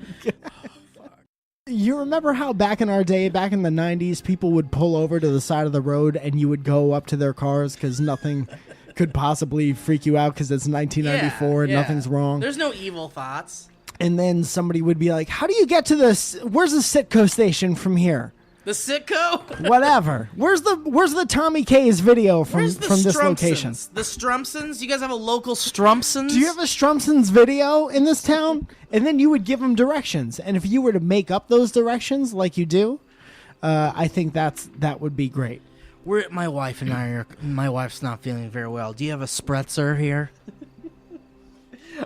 You remember how back in our day, back in the 90s, people would pull over to the side of the road and you would go up to their cars because nothing could possibly freak you out because it's 1994 and
Yeah.
nothing's wrong.
There's no evil thoughts.
And then somebody would be like, how do you get to this? Where's the Sitco station from here?
The Sitco?
Whatever. Where's the Tommy K's video from
Where's the
this
Strumpsons?
location?
The Strumpsons? You guys have a local Strumpsons?
Do you have a Strumpsons video in this town? And then you would give them directions. And if you were to make up those directions like you do, I think that would be great.
My wife and I are. My wife's not feeling very well. Do you have a spritzer here?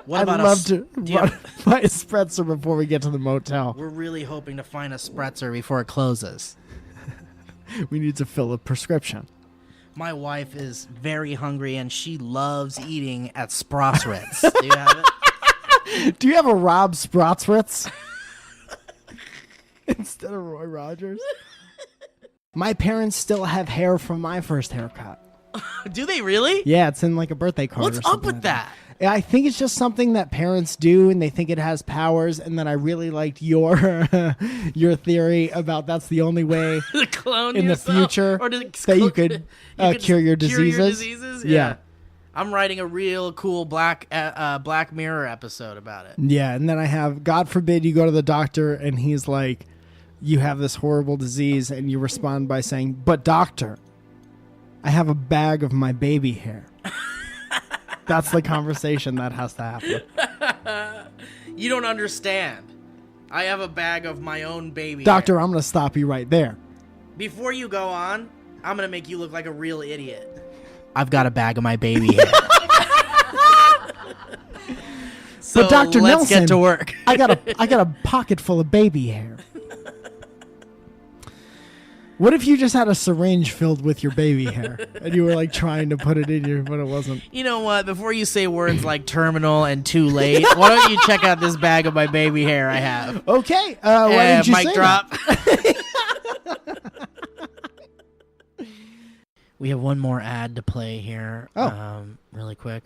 What
I'd
about
love to
do you have-
buy a spritzer before we get to the motel.
We're really hoping to find a spritzer before it closes.
We need to fill a prescription.
My wife is very hungry and she loves eating at Sprottsritz. Do you have it?
Do you have a Rob Sprottsritz? Instead of Roy Rogers? My parents still have hair from my first haircut.
Do they really?
Yeah, it's in like a birthday card.
What's
or
up
something
with
like
that?
Yeah, I think it's just something that parents do, and they think it has powers. And then I really liked your theory about that's the only way
To clone
in the
yourself?
future
Or to
that you could cure your diseases.
Yeah. I'm writing a real cool Black Mirror episode about it.
Yeah, and then I have, God forbid, you go to the doctor and he's like, you have this horrible disease, and you respond by saying, but doctor, I have a bag of my baby hair. That's the conversation that has to happen.
You don't understand. I have a bag of my own baby
Doctor,
hair.
I'm going to stop you right there.
Before you go on, I'm going to make you look like a real idiot. I've got a bag of my baby hair. So
But Dr.
let's
Nelson,
get to work.
I got a pocket full of baby hair. What if you just had a syringe filled with your baby hair and you were like trying to put it in you, but it wasn't?
You know what? Before you say words like terminal and too late, why don't you check out this bag of my baby hair I have?
Okay. Why didn't you
mic
say
drop.
that?
We have one more ad to play here. Really quick.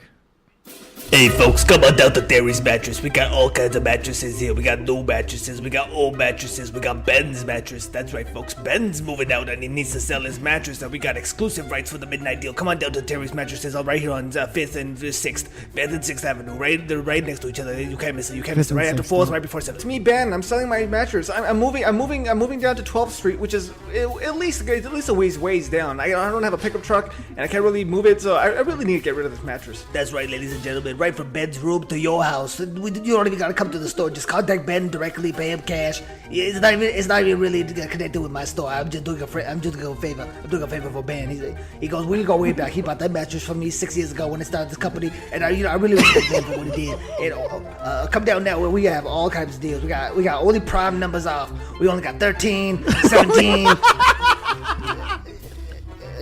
Hey folks, come on down to Terry's Mattress. We got all kinds of mattresses here. We got new mattresses, we got old mattresses, we got Ben's mattress. That's right folks, Ben's moving out and he needs to sell his mattress, and we got exclusive rights for the midnight deal. Come on down to Terry's Mattresses, right here on 5th and 6th, 5th and 6th Avenue. They're right next to each other. You can't miss it. You can't miss it. Right after 4th, right before 7th.
It's me, Ben. I'm selling my mattress. I'm moving down to 12th Street, which is at least a ways down. I don't have a pickup truck and I can't really move it, so I really need to get rid of this mattress.
That's right, ladies and gentlemen. Right from Ben's room to your house. You don't even gotta come to the store. Just contact Ben directly, pay him cash. It's not even really connected with my store. I'm just doing a favor. I'm doing a favor for Ben. He goes, we go way back. He bought that mattress from me 6 years ago when I started this company, and I really respect Ben for what he did. And come down now where we have all kinds of deals. We got only prime numbers off. We only got 13, 17.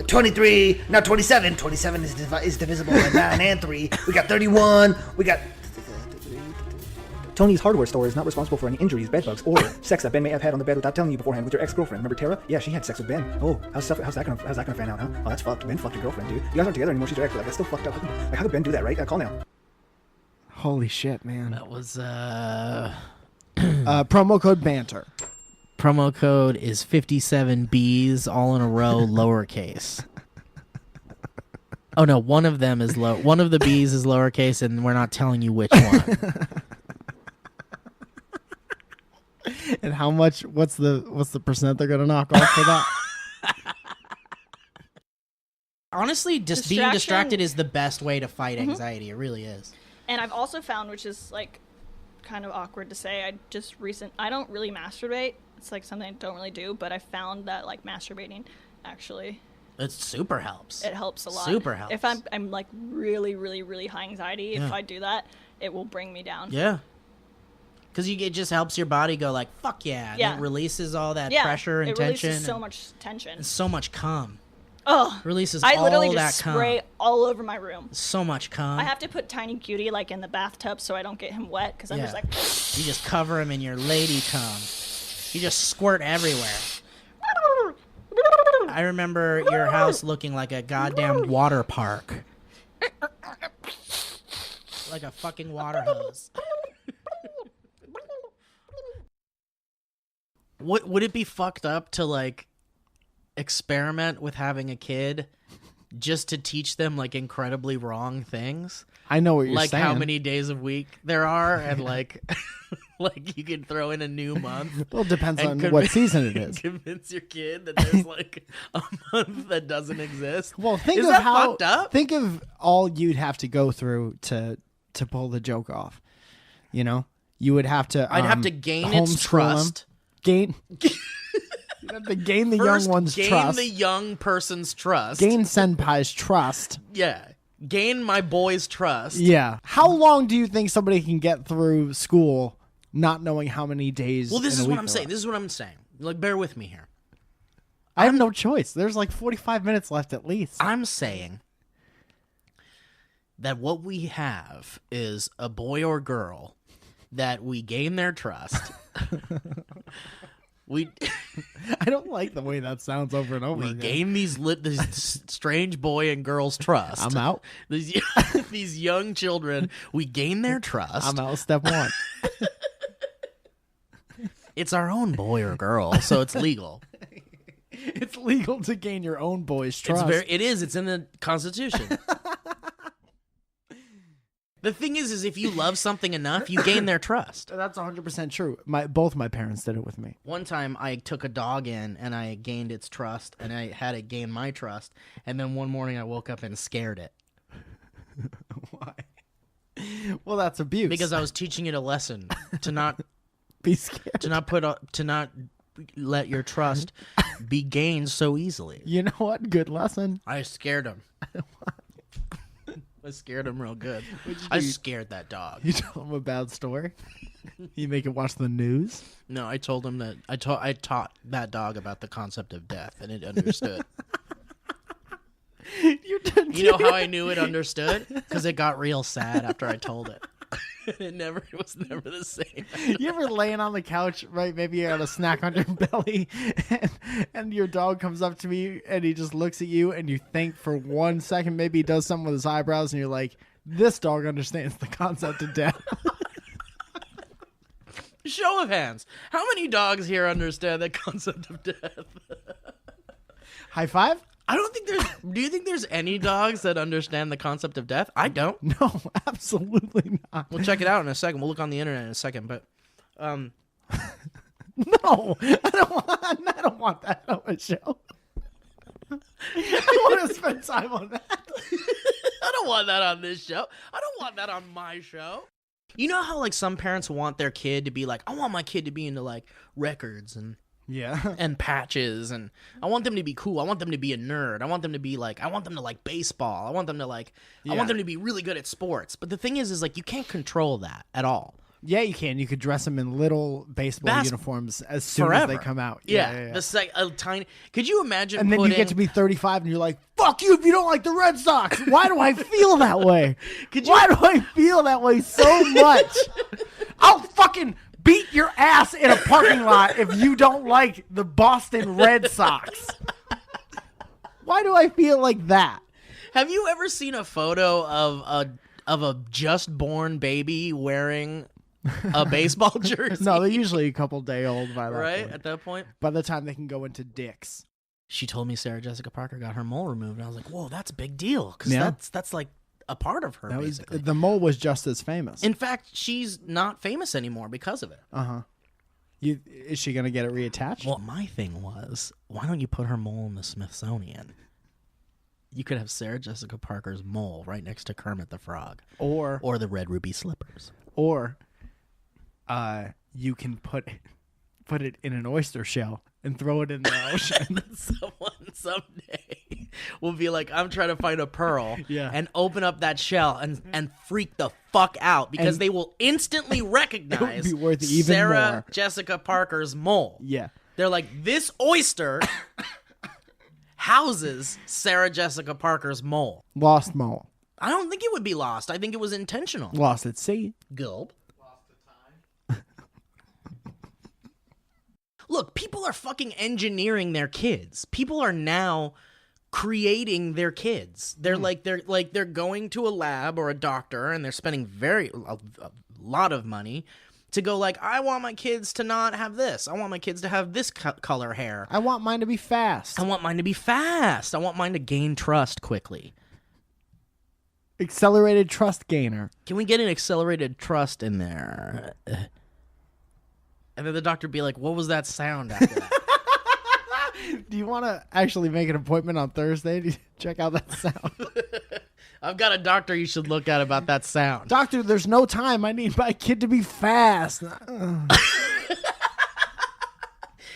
23, now 27. 27 is divisible by 9 and 3. We got 31. We got...
Tony's hardware store is not responsible for any injuries, bedbugs, or sex that Ben may have had on the bed without telling you beforehand with your ex-girlfriend. Remember Tara? Yeah, she had sex with Ben. Oh, how's that gonna fan out, huh? Oh, that's fucked. Ben fucked your girlfriend, dude. You guys aren't together anymore. She's your ex. Like, that's still fucked up. Like, how could Ben do that, right? Call now.
Holy shit, man.
That was
Promo code Banter.
promo code is 57Bs all in a row, lowercase. Oh no, one of them is one of the B's is lowercase, and we're not telling you which one.
And how much? What's the percent they're gonna knock off for that?
Honestly, just being distracted is the best way to fight anxiety. It really is.
And I've also found, which is like kind of awkward to say, I don't really masturbate. It's like something I don't really do, but I found that like masturbating actually
It super helps.
It helps a lot.
Super helps.
If I'm like really, really, really high anxiety, if I do that, it will bring me down.
Yeah. Because it just helps your body go like, fuck yeah. And it releases all that pressure and tension.
It releases so much tension.
And so much cum.
Oh.
Releases
I
all
literally
that
just
cum.
spray all over my room.
So much cum.
I have to put Tiny Cutie like in the bathtub so I don't get him wet because I'm just like...
You just cover him in your lady cum. You just squirt everywhere. I remember your house looking like a goddamn water park. Like a fucking water hose. Would it be fucked up to like experiment with having a kid just to teach them like incredibly wrong things?
I know what you're
like
saying.
How many days a week there are, and like like you can throw in a new month.
Well, it depends on what season it is.
Convince your kid that there's like a month that doesn't exist.
Well, think
is
of
that
how
fucked up?
Think of all you'd have to go through to pull the joke off. You know, you would have to.
I'd have to gain its trust.
You'd have to gain the young one's trust.
Gain the young person's trust.
Gain senpai's trust.
Yeah. Gain my boy's trust.
Yeah. How long do you think somebody can get through school not knowing how many days?
Well, this
in a
is
week
what I'm saying. This is what I'm saying. Like, bear with me here.
I have no choice. There's like 45 minutes left at least.
I'm saying that what we have is a boy or girl that we gain their trust.
I don't like the way that sounds over and over again.
We gain these strange boy and girl's trust.
I'm out.
These young children, we gain their trust.
I'm out. Step one.
It's our own boy or girl, so it's legal.
It's legal to gain your own boy's trust.
It is. It's in the Constitution. The thing is if you love something enough, you gain their trust.
That's 100% true. Both my parents did it with me.
One time I took a dog in and I gained its trust and I had it gain my trust. And then one morning I woke up and scared it.
Why? Well, that's abuse.
Because I was teaching it a lesson to not
be scared.
To not let your trust be gained so easily.
You know what? Good lesson.
I scared him. I scared him real good. I scared that dog.
You told him a bad story? You make him watch the news?
No, I told him that I taught that dog about the concept of death, and it understood.
You
know how I knew it understood? Because it got real sad after I told it.
It was never the same.
You ever laying on the couch, right? Maybe you got a snack on your belly, and your dog comes up to me and he just looks at you, and you think for 1 second, maybe he does something with his eyebrows, and you're like, this dog understands the concept of death.
Show of hands. How many dogs here understand the concept of death?
High five?
I don't think there's. Do you think there's any dogs that understand the concept of death? I don't.
No, absolutely not.
We'll check it out in a second. We'll look on the internet in a second. But,
No, I don't want that on a show. I want to spend time on that.
I don't want that on this show. I don't want that on my show. You know how like some parents want their kid to be like, I want my kid to be into like records and patches, and I want them to be cool. I want them to be a nerd. I want them to be like, I want them to like baseball. I want them to like, I want them to be really good at sports. But the thing is like you can't control that at all.
Yeah, you can. You could dress them in little baseball uniforms as soon as they come out.
Yeah. A tiny. Could you imagine?
And then you get to be 35, and you're like, "Fuck you! If you don't like the Red Sox, why do I feel that way? Why do I feel that way so much? I'll fucking beat your ass in a parking lot if you don't like the Boston Red Sox. Why do I feel like that?
Have you ever seen a photo of a just born baby wearing a baseball jersey?
No, they're usually a couple day old by that
right
point.
At that point.
By the time they can go into dicks.
She told me Sarah Jessica Parker got her mole removed, and I was like, "Whoa, that's a big deal," because that's like a part of her. Basically,
the mole was just as famous.
In fact, she's not famous anymore because of it.
Is she gonna get it reattached?
Well, my thing was, why don't you put her mole in the Smithsonian? You could have Sarah Jessica Parker's mole right next to Kermit the Frog,
or
the Red Ruby Slippers,
or you can put it in an oyster shell and throw it in the ocean.
Someone someday will be like, I'm trying to find a pearl,
Yeah.
and open up that shell and freak the fuck out because
And
they will instantly recognize
be worth even
Sarah
more.
Jessica Parker's mole.
Yeah.
They're like, this oyster houses Sarah Jessica Parker's mole.
Lost mole.
I don't think it would be lost. I think it was intentional.
Lost at sea.
Gulp. Look, people are fucking engineering their kids. People are now creating their kids. They're they're going to a lab or a doctor, and they're spending a lot of money to go like, I want my kids to not have this. I want my kids to have this color hair.
I want mine to be fast.
I want mine to be fast. I want mine to gain trust quickly.
Accelerated trust gainer.
Can we get an accelerated trust in there? And then the doctor be like, what was that sound after that?
Do you want to actually make an appointment on Thursday to check out that sound?
I've got a doctor you should look at about that sound.
Doctor, there's no time. I need my kid to be fast.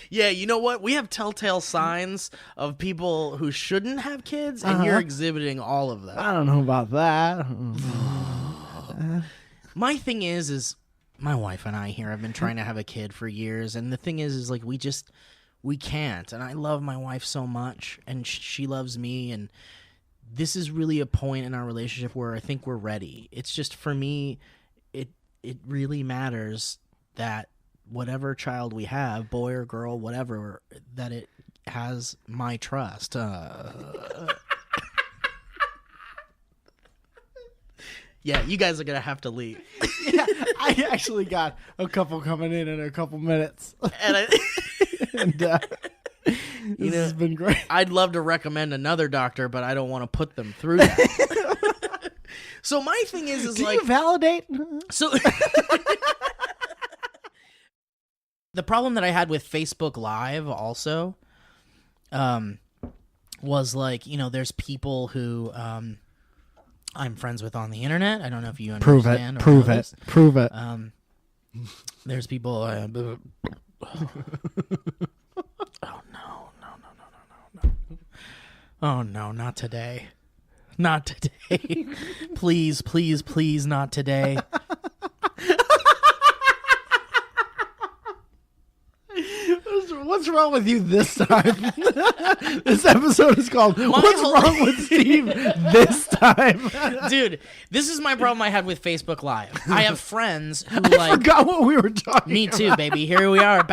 Yeah, you know what? We have telltale signs of people who shouldn't have kids, and you're exhibiting all of them.
I don't know about that.
My thing is my wife and I here have been trying to have a kid for years, and the thing is like we can't. And I love my wife so much, and she loves me, and this is really a point in our relationship where I think we're ready. It's just, for me, it really matters that whatever child we have, boy or girl, whatever, that it has my trust. Yeah, you guys are going to have to leave.
Yeah, I actually got a couple coming in a couple minutes.
And
this has been great.
I'd love to recommend another doctor, but I don't want to put them through that. So my thing is
Do
like,
you validate?
so the problem that I had with Facebook Live also was like, there's people who I'm friends with on the internet. I don't know if you understand.
Prove it.
There's people. Oh no, not today. Not today. Please, please, please, not today.
What's wrong with you this time? This episode is called What's Wrong with Steve This Time?
Dude, this is my problem I had with Facebook Live. I have friends who
I forgot what we were talking
Me too,
about.
baby. Here we are,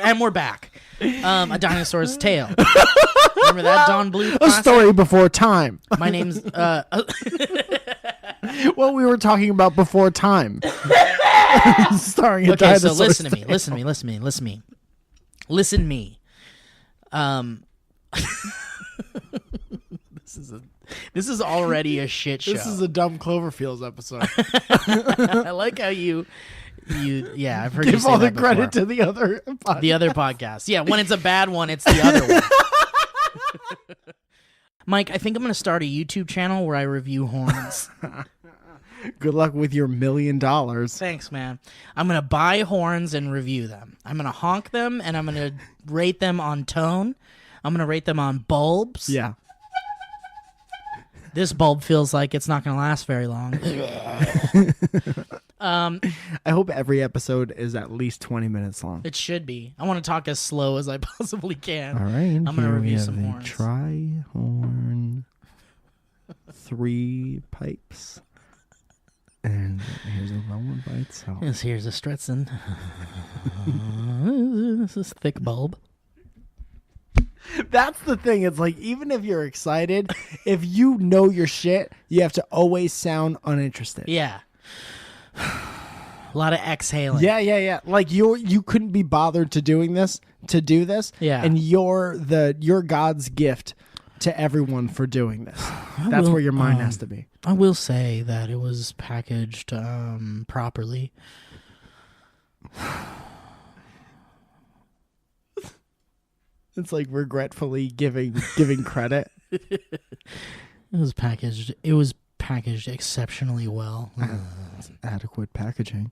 and we're back. A Dinosaur's Tale. Remember that Don Bluth
A
classic?
story before time.
My name's...
What we were talking about before time. Starring a
Okay, so
dinosaur's
listen to me.
tail.
Listen to me. This is already a shit show.
This is a dumb Cloverfields episode.
I like how you I've heard you
Give
say
all the
that before.
credit to the other podcast.
The other podcast. Yeah, when it's a bad one, it's the other one. Mike, I think I'm going to start a YouTube channel where I review horns.
Good luck with your $1 million.
Thanks, man. I'm going to buy horns and review them. I'm going to honk them, and I'm going to rate them on tone. I'm going to rate them on bulbs.
Yeah.
This bulb feels like it's not going to last very long.
I hope every episode is at least 20 minutes long.
It should be. I want to talk as slow as I possibly can.
All right.
I'm going to review some horns.
Tri-horn 3 pipes. And here's the one by itself.
Yes, here's a Stetson. This is thick bulb.
That's the thing. It's like, even if you're excited, if you know your shit, you have to always sound uninterested.
Yeah. A lot of exhaling.
Yeah. Like you couldn't be bothered to do this.
Yeah.
And you're God's gift to everyone for doing this. That's where your mind has to be.
I will say that it was packaged properly.
It's like regretfully giving credit.
It was packaged exceptionally well.
It's adequate packaging.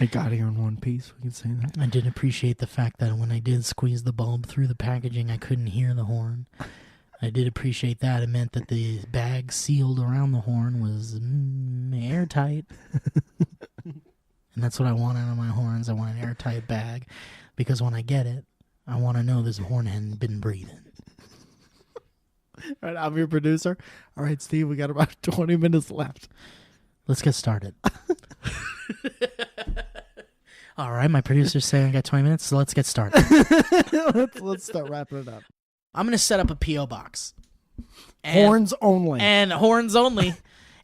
I got here in one piece. We can say that.
I did appreciate the fact that when I did squeeze the bulb through the packaging, I couldn't hear the horn. I did appreciate that. It meant that the bag sealed around the horn was airtight. And that's what I want out of my horns. I want an airtight bag. Because when I get it, I want to know this horn hadn't been breathing.
All right, I'm your producer. All right, Steve, we got about 20 minutes left.
Let's get started. All right, my producer's saying I got 20 minutes, so let's get started.
let's start wrapping it up.
I'm going to set up a P.O. box.
Horns only.
And horns only.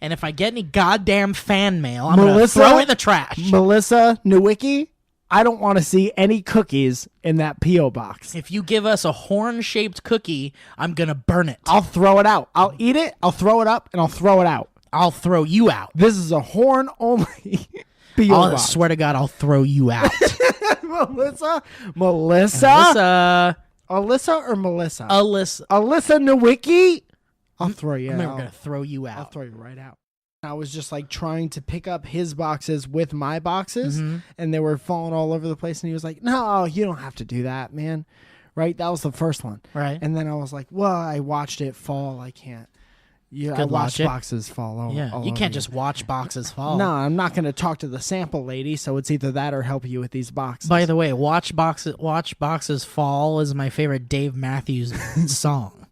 And if I get any goddamn fan mail, I'm going to throw it in the trash.
Melissa Nowicki, I don't want to see any cookies in that P.O. box.
If you give us a horn-shaped cookie, I'm going to burn it.
I'll throw it out. I'll eat it, I'll throw it up, and I'll throw it out.
I'll throw you out.
This is a horn-only P.O.
I
box.
swear to God, I'll throw you out.
Melissa or Melissa? Alyssa Nowicki? I'll throw you
I'm
out.
going to throw you out.
I'll throw you right out. I was just like trying to pick up his boxes with my boxes, and they were falling all over the place. And he was like, "No, you don't have to do that, man." Right? That was the first one.
Right.
And then I was like, "Well, I watched it fall. I can't." Yeah, I
Good
watched
logic.
boxes fall over.
Yeah, you can't just watch boxes fall.
No, I'm not going to talk to the sample lady. So it's either that or help you with these boxes.
By the way, watch boxes fall is my favorite Dave Matthews song.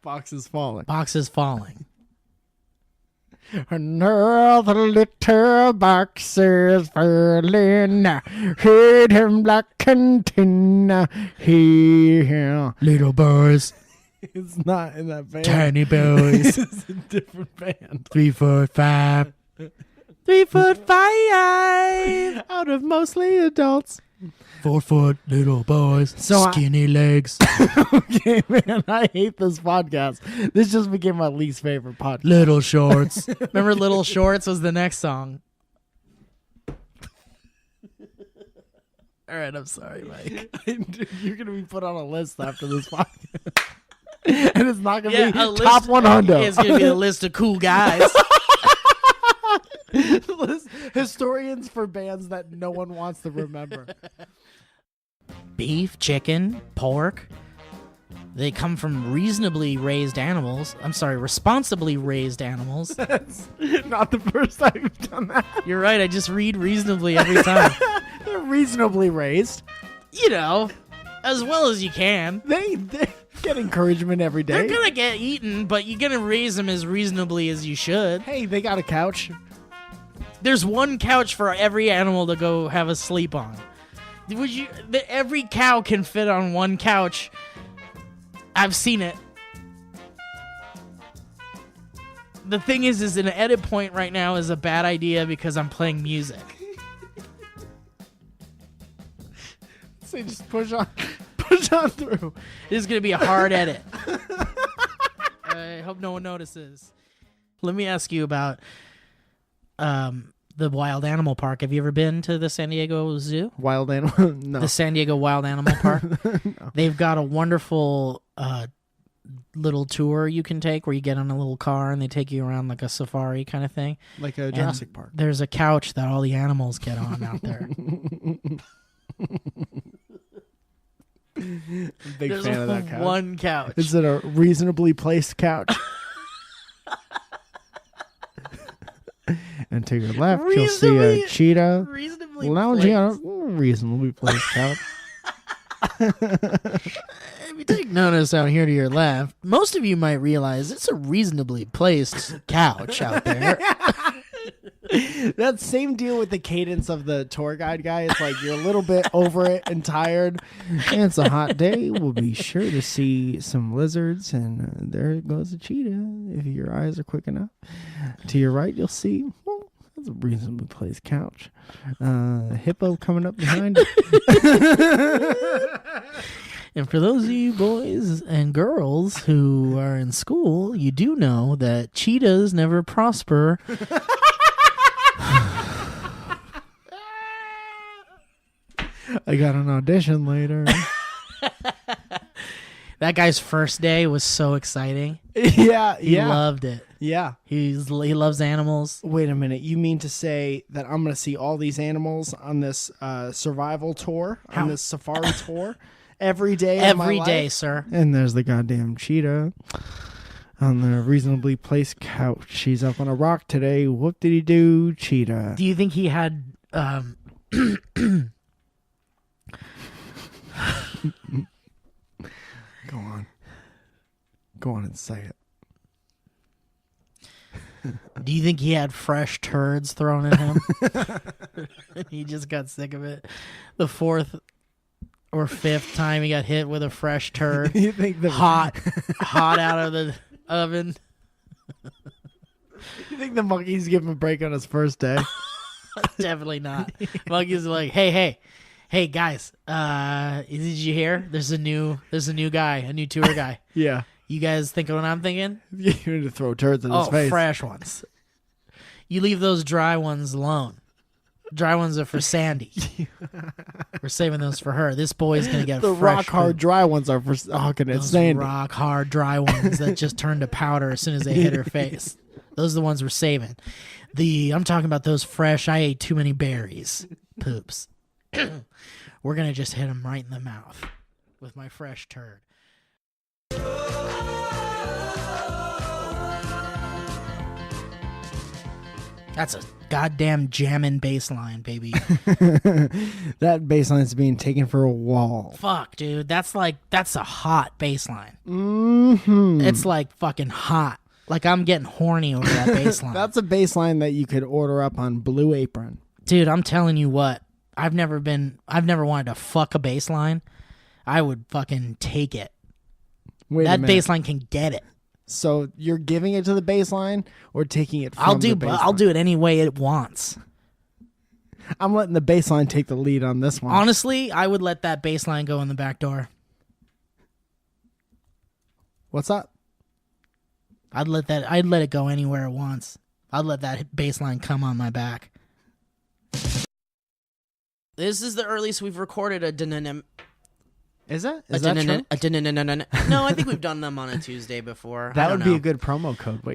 Boxes falling.
Boxes falling.
Another little box is falling. Hit him like cantina here.
Little boys,
It's not in that band.
tiny boys,
It's a different band.
3 foot 5. 3 foot 5.
Out of mostly adults.
4 foot little boys,
So
skinny legs.
Okay, man, I hate this podcast. This just became my least favorite podcast.
Little Shorts. Remember Little Shorts was the next song. All right, I'm sorry, Mike.
You're going to be put on a list after this podcast. And it's not going to be
a
top
list,
100.
It's going to be a list of cool guys.
Historians for bands that no one wants to remember.
Beef, chicken, pork. They come from responsibly raised animals.
That's not the first time you've done that.
You're right, I just read reasonably every time.
reasonably raised.
You know, as well as you can.
They get encouragement every day.
They're gonna get eaten, but you're gonna raise them as reasonably as you should.
Hey, they got a couch.
There's one couch for every animal to go have a sleep on. Every cow can fit on one couch. I've seen it. The thing is an edit point right now is a bad idea because I'm playing music.
So just push on through.
This is gonna be a hard edit. I hope no one notices. Let me ask you about the Wild Animal Park. Have you ever been to the San Diego Zoo?
Wild animal? No.
The San Diego Wild Animal Park? No. They've got a wonderful little tour you can take where you get on a little car and they take you around like a safari kind of thing.
Like a Jurassic Park.
There's a couch that all the animals get on out there.
Big
There's
fan of that couch.
one couch.
Is it a reasonably placed couch? And to your left, you'll see a cheetah lounging on a reasonably placed couch.
If you take notice out here to your left, most of you might realize it's a reasonably placed couch out there.
That same deal with the cadence of the tour guide guy. It's like you're a little bit over it and tired. And it's a hot day. We'll be sure to see some lizards. And there goes a cheetah if your eyes are quick enough. To your right, you'll see, well, that's a reasonably placed couch. Hippo coming up behind it.
And for those of you boys and girls who are in school, you do know that cheetahs never prosper.
I got an audition later.
That guy's first day was so exciting.
Yeah,
He loved it.
Yeah.
He loves animals.
Wait a minute. You mean to say that I'm going to see all these animals on this survival tour, on this safari tour, every day of my
Every
life?
day, sir.
And there's the goddamn cheetah on the reasonably placed couch. She's up on a rock today. Whoop-diddy-doo, cheetah.
Do you think he had...
Go on and say it.
Do you think he had fresh turds thrown at him? He just got sick of it. The fourth or fifth time he got hit with a fresh turd.
You think
hot out of the oven.
You think the monkey's give him a break on his first day?
Definitely not. Monkey's like, hey, guys, did you hear? There's a new guy, a new tour guy.
Yeah.
You guys think of what I'm thinking?
You need to throw turds in his face.
Fresh ones. You leave those dry ones alone. Dry ones are for Sandy. We're saving those for her. This boy's gonna get
the
fresh
rock hard dry ones are for Hawking and
those
Sandy.
rock hard dry ones that just turn to powder as soon as they hit her face. Those are the ones we're saving. I'm talking about those fresh. I ate too many berries. Poops. We're gonna just hit him right in the mouth with my fresh turd. That's a goddamn jammin' bassline, baby.
That bassline's being taken for a wall.
Fuck, dude. That's a hot bassline.
Mm-hmm.
It's like fucking hot. Like I'm getting horny over that bassline.
That's a bassline that you could order up on Blue Apron.
Dude, I'm telling you what. I've never wanted to fuck a bassline. I would fucking take it.
Wait
that
a minute.
bassline can get it.
So you're giving it to the baseline or taking it from
I'll
the baseline?
I'll do it any way it wants.
I'm letting the baseline take the lead on this one.
Honestly, I would let that baseline go in the back door.
What's up?
I'd let it go anywhere it wants. I'd let that baseline come on my back. This is the earliest we've recorded a denim.
Is that true?
No, I think we've done them on a Tuesday before.
That would be a good promo code.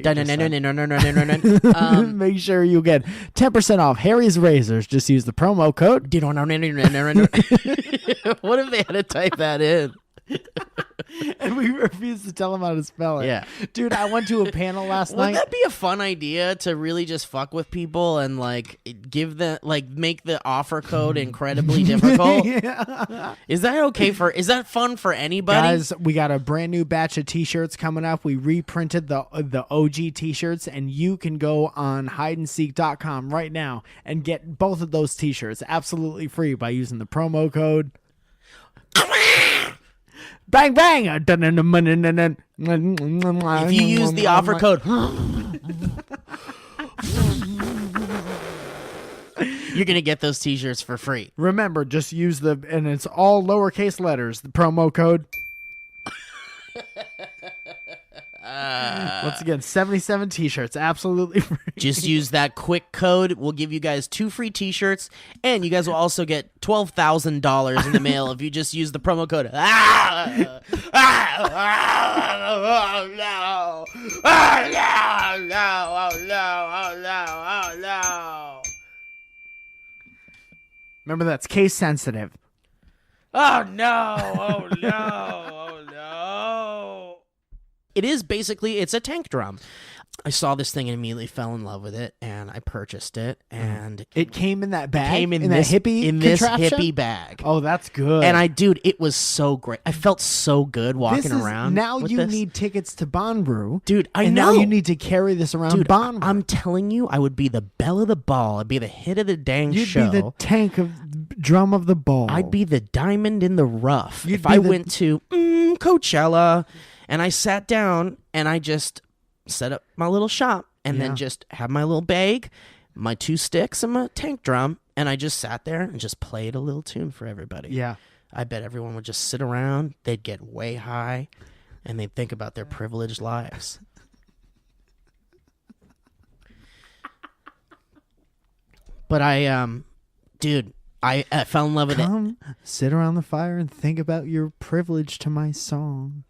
Make sure you get 10% off Harry's Razors. Just use the promo code.
What if they had to type that in?
And we refuse to tell him how to spell it.
Yeah.
Dude, I went to a panel last
Wouldn't
night.
that be a fun idea to really just fuck with people and like give the make the offer code incredibly difficult? Is that fun for anybody?
Guys, we got a brand new batch of t-shirts coming up. We reprinted the OG t-shirts, and you can go on hideandseek.com right now and get both of those t-shirts absolutely free by using the promo code bang bang.
If you use the offer code, you're gonna get those t-shirts for free.
Remember, just use and it's all lowercase letters, the promo code. Once again, 77 t-shirts absolutely free.
Just use that quick code. We'll give you guys 2 free t-shirts, and you guys will also get $12,000 in the mail if you just use the promo code.
Remember, that's case sensitive.
Oh no! Oh no! Oh no! It is basically, it's a tank drum. I saw this thing and immediately fell in love with it, and I purchased it, and
It came in that bag?
came in
that
this
hippie
this
contraption?
hippie bag.
Oh, that's good.
And dude, it was so great. I felt so good walking around.
Now
with
you
this.
need tickets to Bonnaroo.
Dude, I
and
know.
now you need to carry this around
Dude,
Bonnaroo.
I'm telling you, I would be the belle of the ball. I'd be the hit of the dang
You'd
show.
be the drum of the ball.
I'd be the diamond in the rough.
You'd
if
be
I
the-
went to Coachella and I sat down and I just set up my little shop and then just had my little bag, my 2 sticks, and my tank drum, and I just sat there and just played a little tune for everybody.
Yeah.
I bet everyone would just sit around, they'd get way high, and they'd think about their privileged lives. But dude, I fell in love with it.
Come sit around the fire and think about your privilege to my song.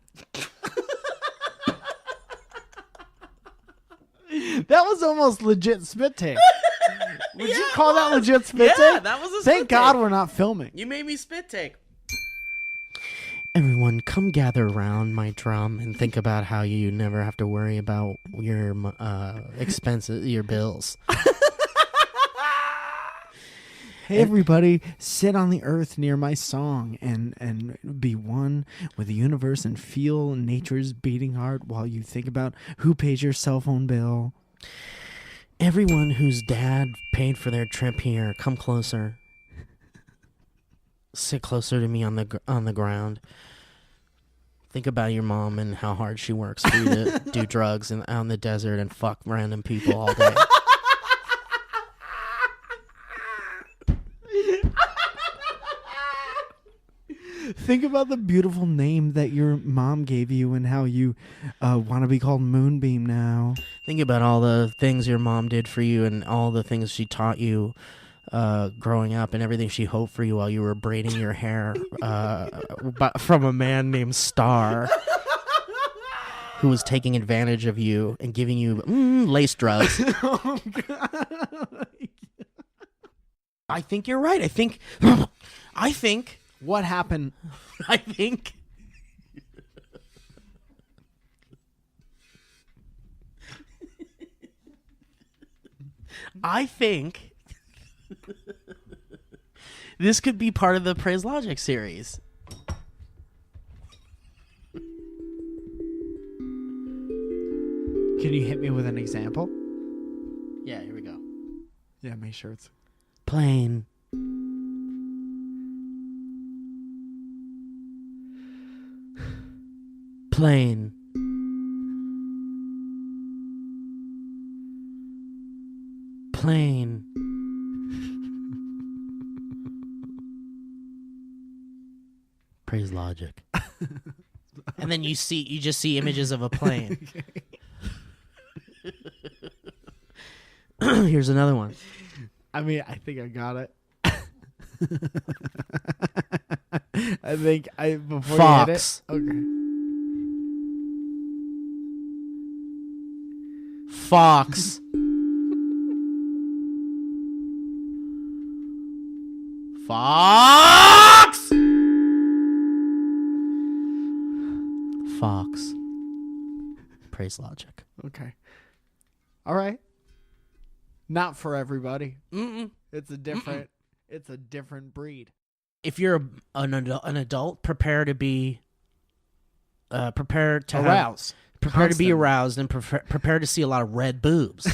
That was almost legit spit take. Would you call that legit spit take?
Yeah, that was a
Thank
spit
God
take.
we're not filming.
You made me spit take. Everyone, come gather around my drum and think about how you never have to worry about your expenses, your bills.
Hey, everybody, sit on the earth near my song and be one with the universe and feel nature's beating heart while you think about who pays your cell phone bill.
Everyone whose dad paid for their trip here, come closer. Sit closer to me on the ground. Think about your mom and how hard she works for you to do drugs out in the desert and fuck random people all day.
Think about the beautiful name that your mom gave you and how you want to be called Moonbeam now.
Think about all the things your mom did for you and all the things she taught you growing up and everything she hoped for you while you were braiding your hair from a man named Star who was taking advantage of you and giving you lace drugs.
Oh, God.
I think you're right. I think
What happened?
I think this could be part of the Praise Logic series.
Can you hit me with an example?
Yeah, here we go.
Yeah, make sure it's...
Plane. Plane. Plane. Praise Logic. And then you just see images of a plane. Here's another one.
I mean, I think I got it. I think before
Fox.
you hit it. Okay.
Fox. Fox. fox. Praise logic.
Okay. All right. Not for everybody.
Mm-mm.
It's a different. It's a different breed.
If you're an adult, prepare to be prepare to
Aroused.
prepare to be
Constant.
aroused and prepare to see a lot of red boobs.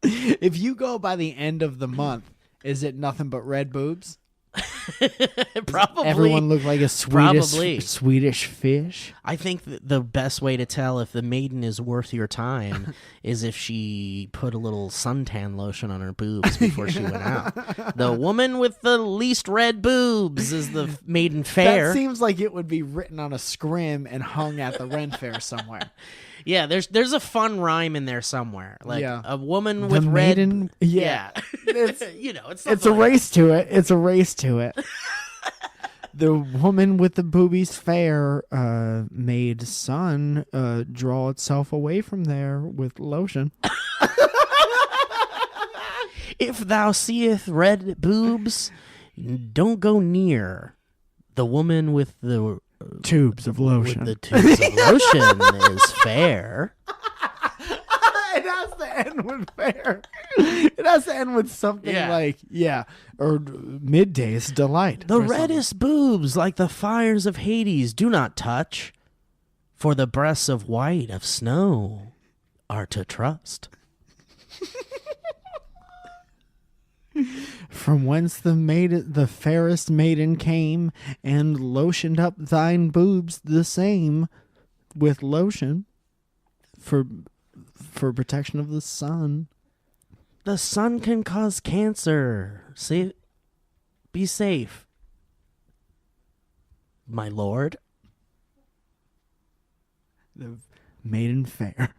If you go by the end of the month, is it nothing but red boobs?
Probably.
Everyone look like a Swedish fish.
I think the best way to tell if the maiden is worth your time is if she put a little suntan lotion on her boobs before she went out. The woman with the least red boobs is the maiden fair.
That seems like it would be written on a scrim and hung at the Ren Fair somewhere.
Yeah, there's a fun rhyme in there somewhere. Like a woman
The
with red.
maiden, yeah.
It's
It's a race to it. It's a race to it. The woman with the boobies fair made sun draw itself away from there with lotion.
If thou seeth red boobs, don't go near. The woman with the
tubes of lotion.
With the tubes of lotion is fair.
It has to end with fair. It has to end with something like, or midday's delight.
The reddest boobs, like the fires of Hades, do not touch, for the breasts of white of snow are to trust.
From whence the fairest maiden came, and lotioned up thine boobs the same with lotion for protection of the sun.
The sun can cause cancer. Be safe, my lord.
The maiden fair.